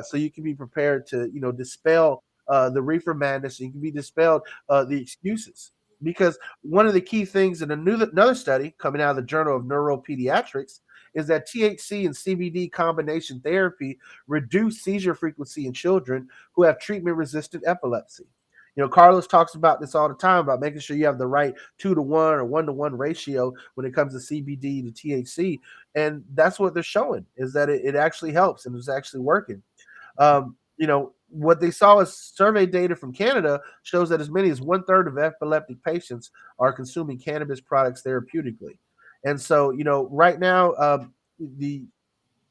so you can be prepared to, dispel the reefer madness, and you can be dispelled the excuses. Because one of the key things in another study coming out of the Journal of Neuropediatrics is that THC and CBD combination therapy reduce seizure frequency in children who have treatment-resistant epilepsy. Carlos talks about this all the time about making sure you have the right 2-to-1 or 1-to-1 ratio when it comes to CBD to THC. And that's what they're showing, is that it actually helps and it's actually working. What they saw as survey data from Canada shows that as many as 1/3 of epileptic patients are consuming cannabis products therapeutically. And so, right now, the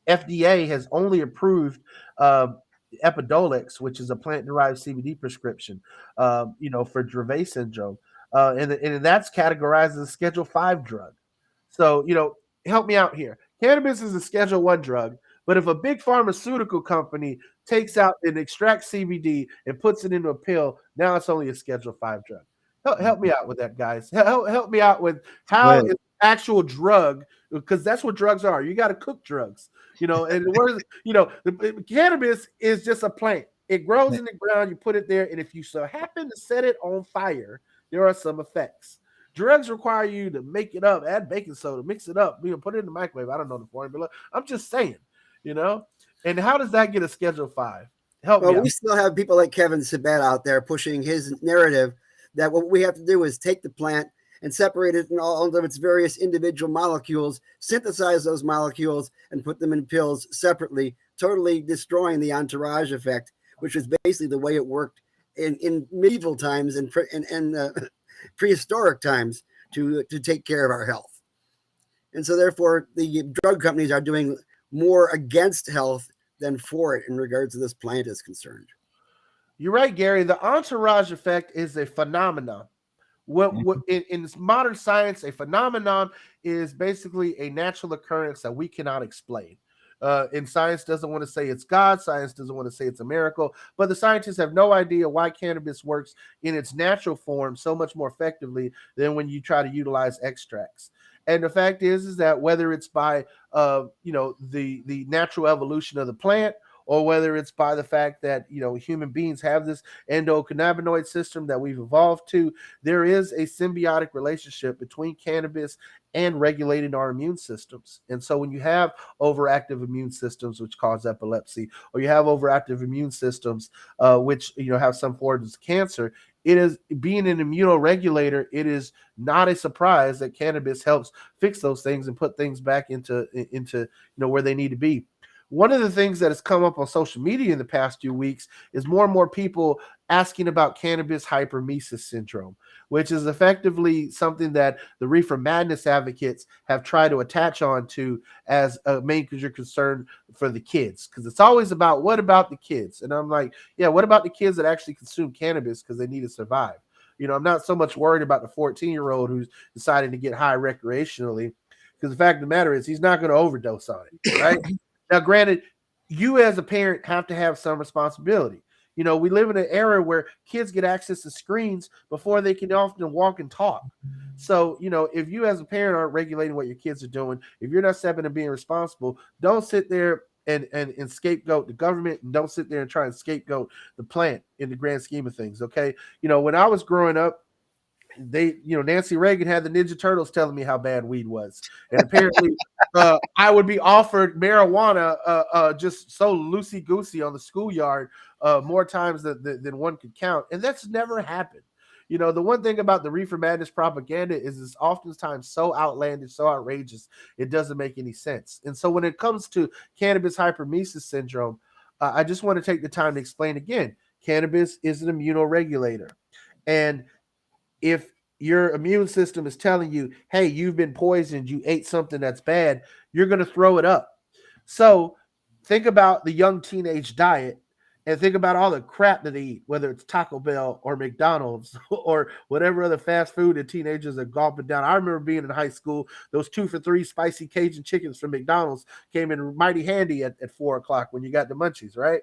FDA has only approved Epidiolex, which is a plant-derived CBD prescription, for Dravet syndrome, and that's categorized as a Schedule 5 drug. So, help me out here. Cannabis is a Schedule 1 drug, but if a big pharmaceutical company takes out and extracts CBD and puts it into a pill, now it's only a Schedule 5 drug. Help me out with that, guys. Help me out with how But is actual drug, because that's what drugs are. You got to cook drugs, and the cannabis is just a plant. It grows in the ground. You put it there, and if you so happen to set it on fire, there are some effects. Drugs require you to make it up, add baking soda, mix it up, put it in the microwave. I don't know the formula. I'm just saying, you know. And how does that get a Schedule 5? Help me Well, out. we still have people like Kevin Sabet out there pushing his narrative that what we have to do is take the plant and separate it in all of its various individual molecules, synthesize those molecules, and put them in pills separately, totally destroying the entourage effect, which is basically the way it worked in medieval times and prehistoric times to take care of our health. And so, therefore, the drug companies are doing more against health than for it in regards to this plant is concerned. You're right, Gary. The entourage effect is a phenomenon. What in modern science, a phenomenon is basically a natural occurrence that we cannot explain. And science doesn't want to say it's God. Science doesn't want to say it's a miracle. But the scientists have no idea why cannabis works in its natural form so much more effectively than when you try to utilize extracts. And the fact is that whether it's by the natural evolution of the plant, or whether it's by the fact that human beings have this endocannabinoid system that we've evolved to, there is a symbiotic relationship between cannabis and regulating our immune systems. And so when you have overactive immune systems which cause epilepsy, or you have overactive immune systems which have some forms of cancer, it is being an immunoregulator. It is not a surprise that cannabis helps fix those things and put things back into where they need to be. One of the things that has come up on social media in the past few weeks is more and more people asking about cannabis hypermesis syndrome, which is effectively something that the reefer madness advocates have tried to attach on to as a major concern for the kids. Because it's always about, what about the kids? And I'm like, yeah, what about the kids that actually consume cannabis because they need to survive? I'm not so much worried about the 14-year-old who's deciding to get high recreationally, because the fact of the matter is he's not going to overdose on it, right? Now, granted, you as a parent have to have some responsibility. We live in an era where kids get access to screens before they can often walk and talk. So, if you as a parent aren't regulating what your kids are doing, if you're not stepping and being responsible, don't sit there and scapegoat the government, and don't sit there and try and scapegoat the plant in the grand scheme of things. Okay. When I was growing up, Nancy Reagan had the Ninja Turtles telling me how bad weed was, and apparently I would be offered marijuana just so loosey goosey on the schoolyard more times than one could count, and that's never happened. The one thing about the reefer madness propaganda is it's oftentimes so outlandish, so outrageous, it doesn't make any sense. And so when it comes to cannabis hypermesis syndrome, I just want to take the time to explain again: cannabis is an immunoregulator, and if your immune system is telling you, hey, you've been poisoned, you ate something that's bad, you're going to throw it up. So think about the young teenage diet, and think about all the crap that they eat, whether it's Taco Bell or McDonald's or whatever other fast food that teenagers are gulping down. I remember being in high school, those 2 for $3 spicy Cajun chickens from McDonald's came in mighty handy at 4 o'clock when you got the munchies, right?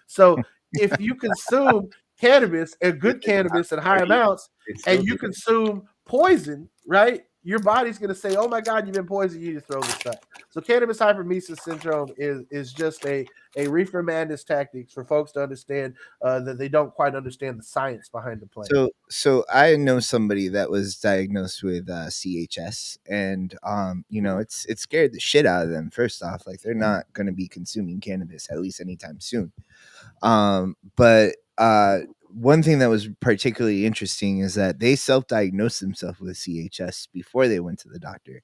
So if you consume cannabis, and good cannabis in high amounts, and you consume poison, right? Your body's going to say, oh my God, you've been poisoned, you need to throw this up. So cannabis hypermesis syndrome is just a reefer madness tactics for folks to understand that they don't quite understand the science behind the plant. So I know somebody that was diagnosed with CHS, and it scared the shit out of them. First off, like, they're not going to be consuming cannabis at least anytime soon. But one thing that was particularly interesting is that they self-diagnosed themselves with CHS before they went to the doctor.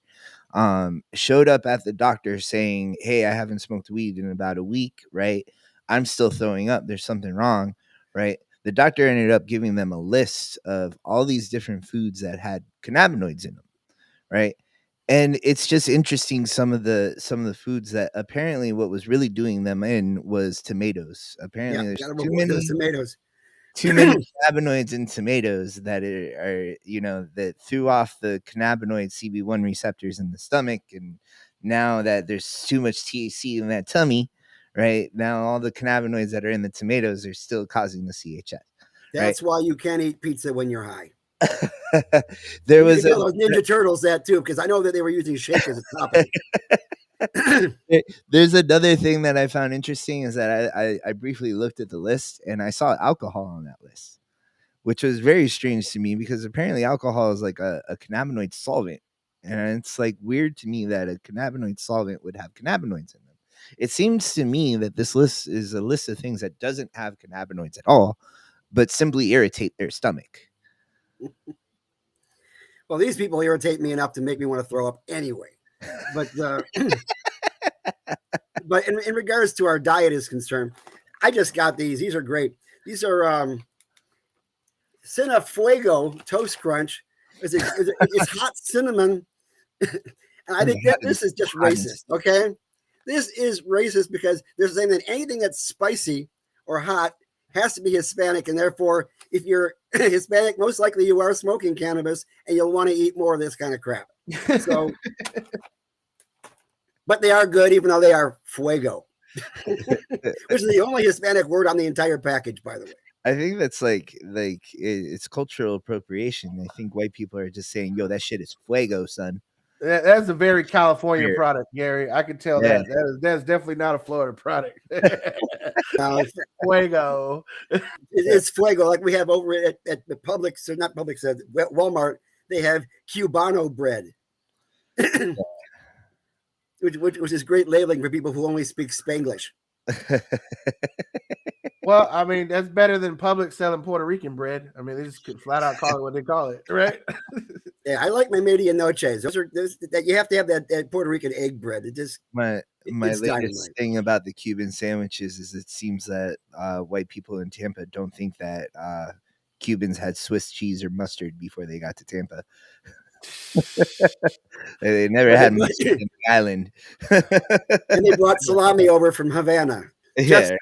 Showed up at the doctor saying, hey, I haven't smoked weed in about a week, right? I'm still throwing up. There's something wrong, right? The doctor ended up giving them a list of all these different foods that had cannabinoids in them, right? And it's just interesting, some of the foods that apparently what was really doing them in was tomatoes. Apparently there's too many cannabinoids in tomatoes that are that threw off the cannabinoid CB1 receptors in the stomach, and now that there's too much THC in that tummy, right, now all the cannabinoids that are in the tomatoes are still causing the CHS. That's why you can't eat pizza when you're high. There You was can tell those Ninja Turtles that too, because I know that they were using shake as a topping. there's another thing that I found interesting is that I briefly looked at the list and I saw alcohol on that list, which was very strange to me because apparently alcohol is like a cannabinoid solvent. And it's like weird to me that a cannabinoid solvent would have cannabinoids in them. It seems to me that this list is a list of things that doesn't have cannabinoids at all, but simply irritate their stomach. Well, these people irritate me enough to make me want to throw up anyway. But but in regards to our diet is concerned, I just got these. These are great. These are Cinefuego Toast Crunch. It's hot cinnamon. And I think that this is just racist, okay? This is racist because they're saying that anything that's spicy or hot has to be Hispanic, and therefore, if you're Hispanic, most likely you are smoking cannabis, and you'll want to eat more of this kind of crap. So, but they are good, even though they are fuego, which is the only Hispanic word on the entire package, by the way. I think that's like it's cultural appropriation. I think white people are just saying, "Yo, that shit is fuego, son." That's a very California product, Gary. I can tell that. That's definitely not a Florida product. Fuego. It's fuego, like we have over at the Publix, or not Publix, Walmart. They have Cubano bread, which is great labeling for people who only speak Spanglish. Well, I mean, that's better than Publix selling Puerto Rican bread. I mean, they just flat out call it what they call it, right? Yeah, I like my medianoches. Those that you have to have that Puerto Rican egg bread. It just my latest dynamite. thing about the Cuban sandwiches is it seems that white people in Tampa don't think that Cubans had Swiss cheese or mustard before they got to Tampa. They never had mustard in the island. And they brought salami over from Havana. Yeah.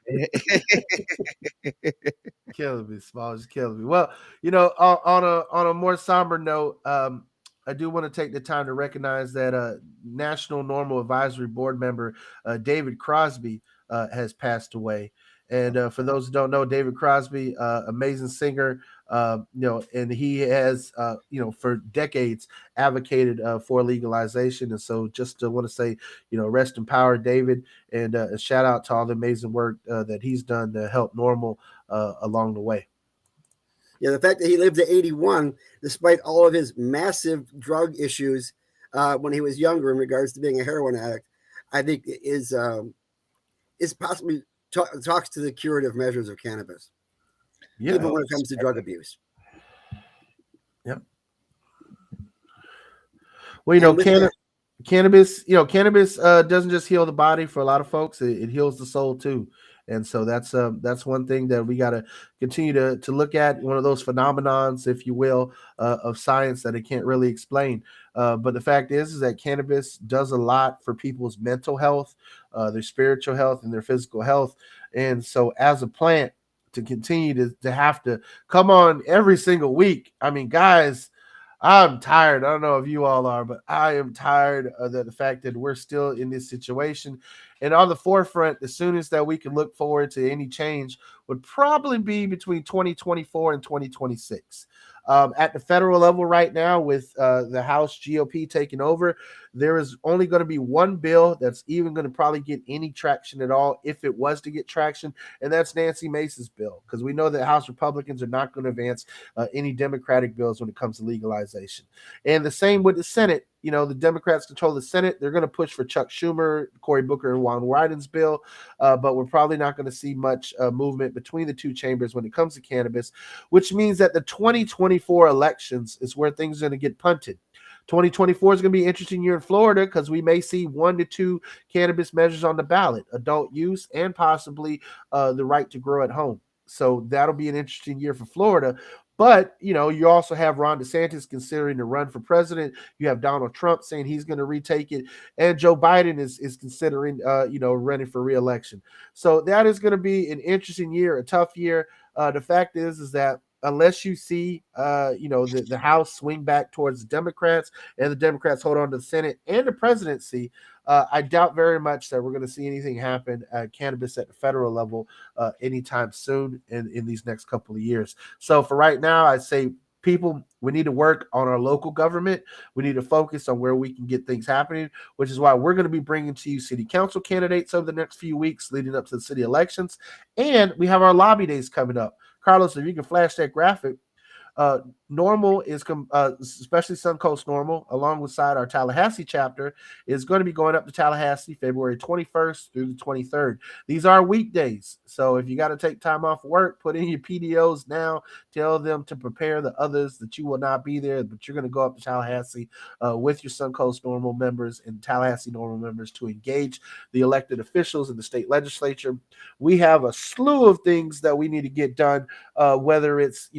Killing me, Small, just killing me. Well, on a more somber note, I do want to take the time to recognize that National Normal Advisory Board member David Crosby has passed away. And for those who don't know, David Crosby, amazing singer, and he has, for decades advocated for legalization. And so just want to say, rest in power, David, and a shout out to all the amazing work that he's done to help Normal along the way. Yeah, the fact that he lived to 81, despite all of his massive drug issues when he was younger in regards to being a heroin addict, I think is possibly talks to the curative measures of cannabis, even when it comes to drug abuse. Yep. Well, cannabis doesn't just heal the body for a lot of folks; it heals the soul too. And so that's one thing that we got to continue to look at, one of those phenomenons, if you will, of science that it can't really explain. But the fact is that cannabis does a lot for people's mental health, their spiritual health, and their physical health. And so as a plant, to continue to have to come on every single week. I mean, guys, I'm tired. I don't know if you all are, but I am tired of the fact that we're still in this situation. And on the forefront, the soonest that we can look forward to any change would probably be between 2024 and 2026. At the federal level right now, with the House GOP taking over, there is only going to be one bill that's even going to probably get any traction at all, if it was to get traction, and that's Nancy Mace's bill, because we know that House Republicans are not going to advance any Democratic bills when it comes to legalization. And the same with the Senate. The Democrats control the Senate. They're going to push for Chuck Schumer, Cory Booker, and Juan Wyden's bill, but we're probably not going to see much movement between the two chambers when it comes to cannabis, which means that the 2024 elections is where things are going to get punted. 2024 is going to be an interesting year in Florida because we may see 1 to 2 cannabis measures on the ballot, adult use and possibly the right to grow at home. So that'll be an interesting year for Florida. But, you also have Ron DeSantis considering to run for president. You have Donald Trump saying he's going to retake it. And Joe Biden is considering, running for re-election. So that is going to be an interesting year, a tough year. The fact is that unless you see, the House swing back towards the Democrats and the Democrats hold on to the Senate and the presidency, I doubt very much that we're going to see anything happen at cannabis at the federal level anytime soon in these next couple of years. So for right now, I'd say People, we need to work on our local government. We need to focus on where we can get things happening, which is why we're going to be bringing to you city council candidates over the next few weeks leading up to the city elections. And we have our lobby days coming up. Carlos, if you can flash that graphic. Uh, Normal is, especially Suncoast Normal, alongside our Tallahassee chapter, is going to be going up to Tallahassee February 21st through the 23rd. These are weekdays. So if you got to take time off work, put in your PDOs now. Tell them to prepare the others that you will not be there, but you're going to go up to Tallahassee with your Suncoast Normal members and Tallahassee Normal members to engage the elected officials in the state legislature. We have a slew of things that we need to get done, whether it's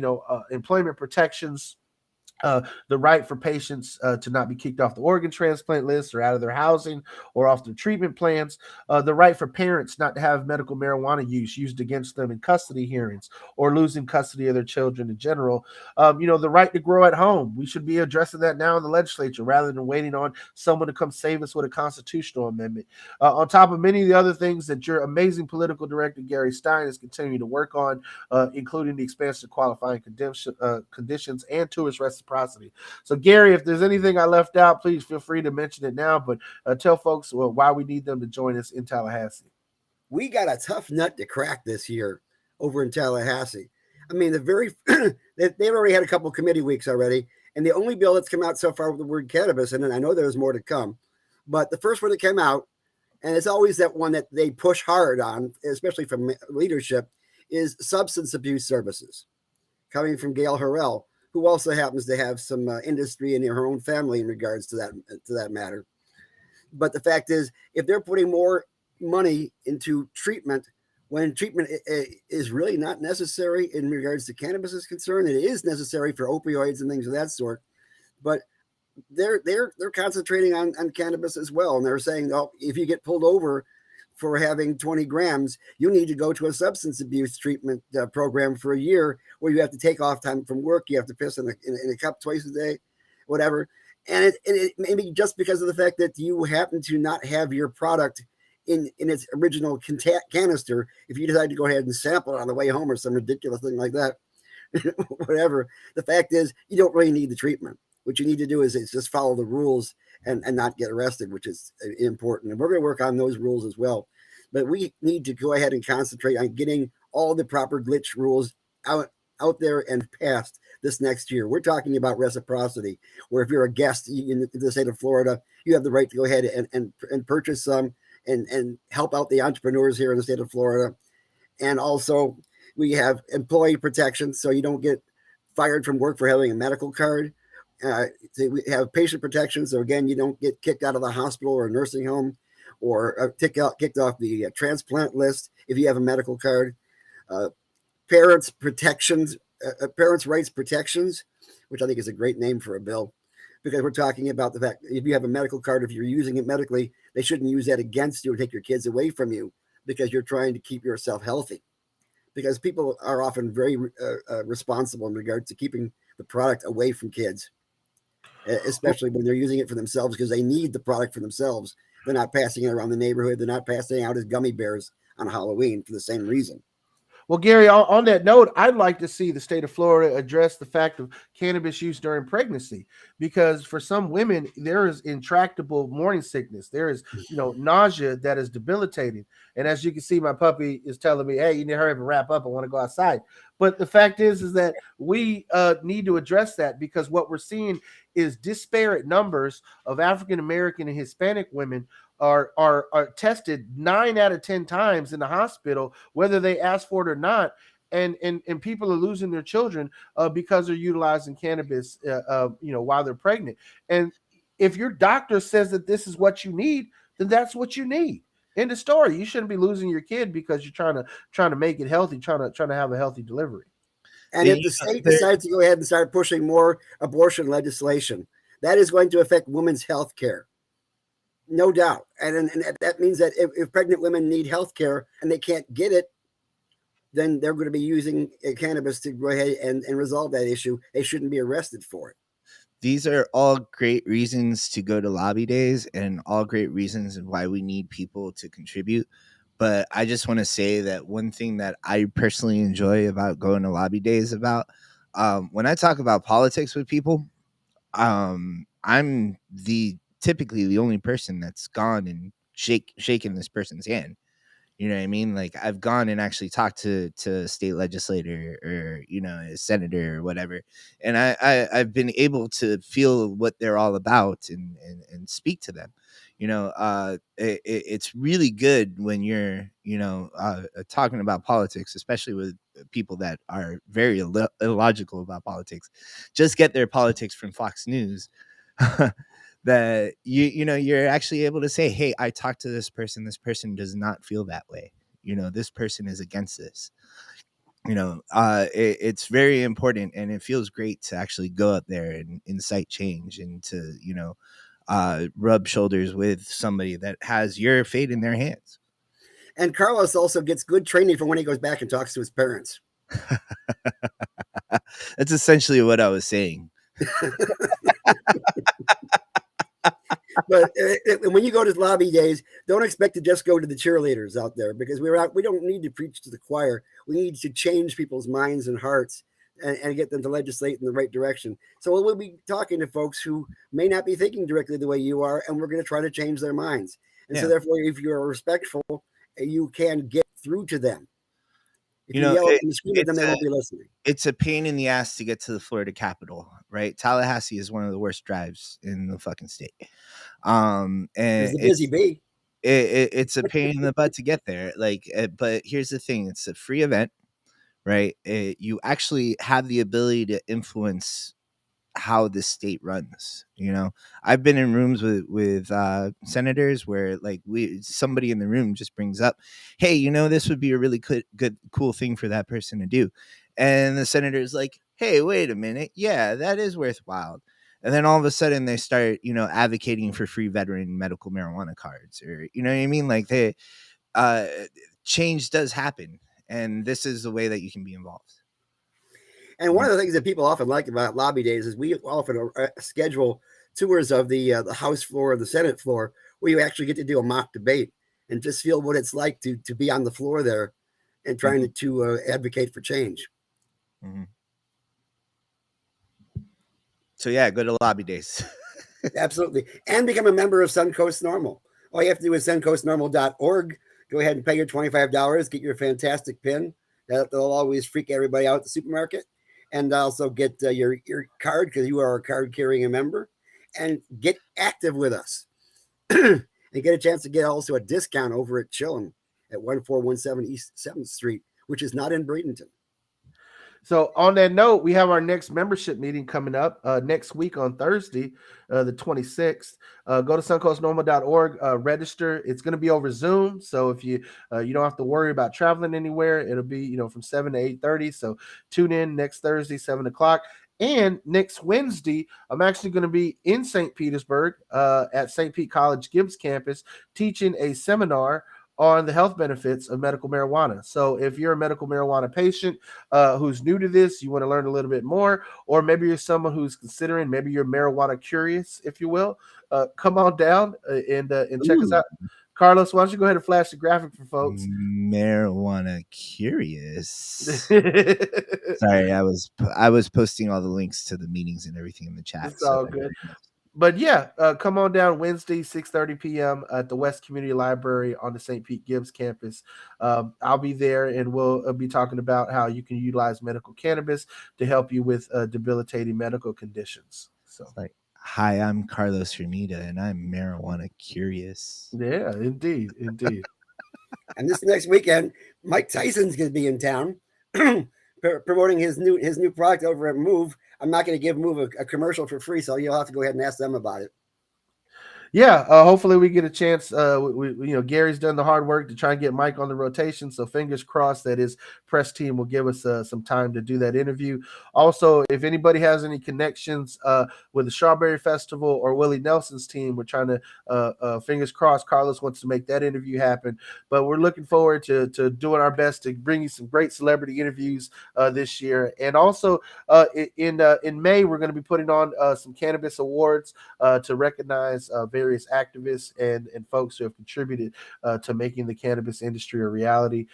employment protections, the right for patients to not be kicked off the organ transplant list or out of their housing or off their treatment plans, the right for parents not to have medical marijuana use used against them in custody hearings or losing custody of their children in general, the right to grow at home. We should be addressing that now in the legislature rather than waiting on someone to come save us with a constitutional amendment. On top of many of the other things that your amazing political director, Gary Stein, is continuing to work on, including the expansion of qualifying conditions and tourist reciprocity. So, Gary, if there's anything I left out, please feel free to mention it now, but tell folks why we need them to join us in Tallahassee. We got a tough nut to crack this year over in Tallahassee. I mean, they've already had a couple of committee weeks already, and the only bill that's come out so far with the word cannabis, and I know there's more to come, but the first one that came out, and it's always that one that they push hard on, especially from leadership, is substance abuse services, coming from Gail Harrell, who also happens to have some industry in her own family in regards to that matter. But the fact is, if they're putting more money into treatment when treatment is really not necessary in regards to cannabis is concerned, it is necessary for opioids and things of that sort. But they're concentrating on cannabis as well, and they're saying, oh, if you get pulled over for having 20 grams, you need to go to a substance abuse treatment program for a year where you have to take off time from work. You have to piss in a cup twice a day, whatever. And it may be just because of the fact that you happen to not have your product in its original canister. If you decide to go ahead and sample it on the way home or some ridiculous thing like that, whatever, the fact is you don't really need the treatment. What you need to do is just follow the rules and not get arrested, which is important. And we're going to work on those rules as well. But we need to go ahead and concentrate on getting all the proper glitch rules out there and passed this next year. We're talking about reciprocity, where if you're a guest in the state of Florida, you have the right to go ahead and purchase some and help out the entrepreneurs here in the state of Florida. And also, we have employee protection, so you don't get fired from work for having a medical card. We have patient protection, so again, you don't get kicked out of the hospital or nursing home or kicked off the transplant list if you have a medical card. Parents' protections, parents' rights protections, which I think is a great name for a bill, because we're talking about the fact that if you have a medical card, if you're using it medically, they shouldn't use that against you or take your kids away from you because you're trying to keep yourself healthy. Because people are often very responsible in regards to keeping the product away from kids, especially when they're using it for themselves because they need the product for themselves. They're not passing it around the neighborhood. They're not passing it out as gummy bears on Halloween for the same reason. Well, Gary, on that note, I'd like to see the state of Florida address the fact of cannabis use during pregnancy, because for some women, there is intractable morning sickness. There is, nausea that is debilitating. And as you can see, my puppy is telling me, hey, you need to hurry up and wrap up. I want to go outside. But the fact is that we need to address that, because what we're seeing is disparate numbers of African-American and Hispanic women are tested 9 out of 10 times in the hospital, whether they ask for it or not. And people are losing their children because they're utilizing cannabis, while they're pregnant. And if your doctor says that this is what you need, then that's what you need. End of story. You shouldn't be losing your kid because you're trying to make it healthy, trying to have a healthy delivery. And if the state decides to go ahead and start pushing more abortion legislation, that is going to affect women's health care. No doubt. And that means that if pregnant women need health care and they can't get it, then they're going to be using cannabis to go ahead and resolve that issue. They shouldn't be arrested for it. These are all great reasons to go to lobby days and all great reasons why we need people to contribute. But I just want to say that one thing that I personally enjoy about going to lobby days when I talk about politics with people, I'm typically the only person that's gone and shaken this person's hand. You know what I mean? Like, I've gone and actually talked to a state legislator, or a senator or whatever, and I've been able to feel what they're all about, and speak to them. It's really good when you're talking about politics, especially with people that are very illogical about politics. Just get their politics from Fox News. That you're actually able to say, hey, I talked to this person does not feel that way. This person is against this. It's very important, and it feels great to actually go out there and incite change, and to rub shoulders with somebody that has your fate in their hands. And Carlos also gets good training for when he goes back and talks to his parents. That's essentially what I was saying. But when you go to lobby days, don't expect to just go to the cheerleaders out there, because we don't need to preach to the choir. We need to change people's minds and hearts, and get them to legislate in the right direction. So we'll be talking to folks who may not be thinking directly the way you are, and we're going to try to change their minds. And so therefore, if you're respectful, you can get through to them. If you yell at them and scream at them, they won't be listening. It's a pain in the ass to get to the Florida Capitol, right? Tallahassee is one of the worst drives in the fucking state. And it's a busy bee. It's a pain in the butt to get there. But here's the thing: it's a free event, right? You actually have the ability to influence how the state runs. I've been in rooms with senators where somebody in the room just brings up, hey, this would be a really cool thing for that person to do, and the senator's like, hey, wait a minute, yeah, that is worthwhile. And then all of a sudden they start advocating for free veteran medical marijuana cards, or what I mean, like change does happen, and this is the way that you can be involved. And one of the things that people often like about lobby days is we often schedule tours of the House floor or the Senate floor, where you actually get to do a mock debate and just feel what it's like to be on the floor there and trying to advocate for change. Mm-hmm. So yeah, go to lobby days. Absolutely. And become a member of Suncoast Normal. All you have to do is suncoastnormal.org. Go ahead and pay your $25, get your fantastic pin. That'll always freak everybody out at the supermarket. And also get your card, because you are a card-carrying member. And get active with us. And get a chance to get also a discount over at Chillum at 1417 East 7th Street, which is not in Bradenton. So on that note, we have our next membership meeting coming up next week on Thursday, the 26th. Go to suncoastnormal.org, register. It's going to be over Zoom. So if you don't have to worry about traveling anywhere, it'll be, from 7 to 8:30. So tune in next Thursday, 7 o'clock. And next Wednesday, I'm actually going to be in St. Petersburg at St. Pete College Gibbs campus, teaching a seminar on the health benefits of medical marijuana. So if you're a medical marijuana patient who's new to this, you want to learn a little bit more, or maybe you're someone who's considering, maybe you're marijuana curious, if you will, come on down and check us out. Carlos, why don't you go ahead and flash the graphic for folks? Marijuana curious. Sorry, I was posting all the links to the meetings and everything in the chat. It's all good. But yeah, come on down Wednesday, 6:30 p.m. at the West Community Library on the St. Pete Gibbs campus. I'll be there, and we'll be talking about how you can utilize medical cannabis to help you with debilitating medical conditions. So, hi, I'm Carlos Ramita, and I'm marijuana curious. Yeah, indeed. And this next weekend, Mike Tyson's going to be in town promoting his new product over at Move. I'm not going to give Move a commercial for free, so you'll have to go ahead and ask them about it. Yeah, hopefully we get a chance. Gary's done the hard work to try and get Mike on the rotation, so fingers crossed that his press team will give us some time to do that interview. Also, if anybody has any connections with the Strawberry Festival or Willie Nelson's team, we're trying to, fingers crossed, Carlos wants to make that interview happen. But we're looking forward to doing our best to bring you some great celebrity interviews this year. And also in May, we're going to be putting on some cannabis awards to recognize very various activists and folks who have contributed to making the cannabis industry a reality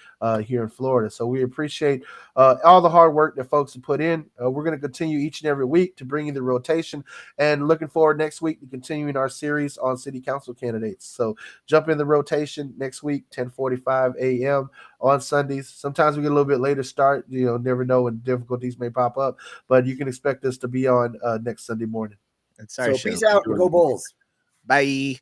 here in Florida. So we appreciate all the hard work that folks have put in. We're going to continue each and every week to bring you the rotation, and looking forward next week to continuing our series on city council candidates. So jump in the rotation next week, 10:45 a.m. on Sundays. Sometimes we get a little bit later start. Never know when difficulties may pop up, but you can expect us to be on next Sunday morning. It's our show. Peace out and go Bulls. Bye.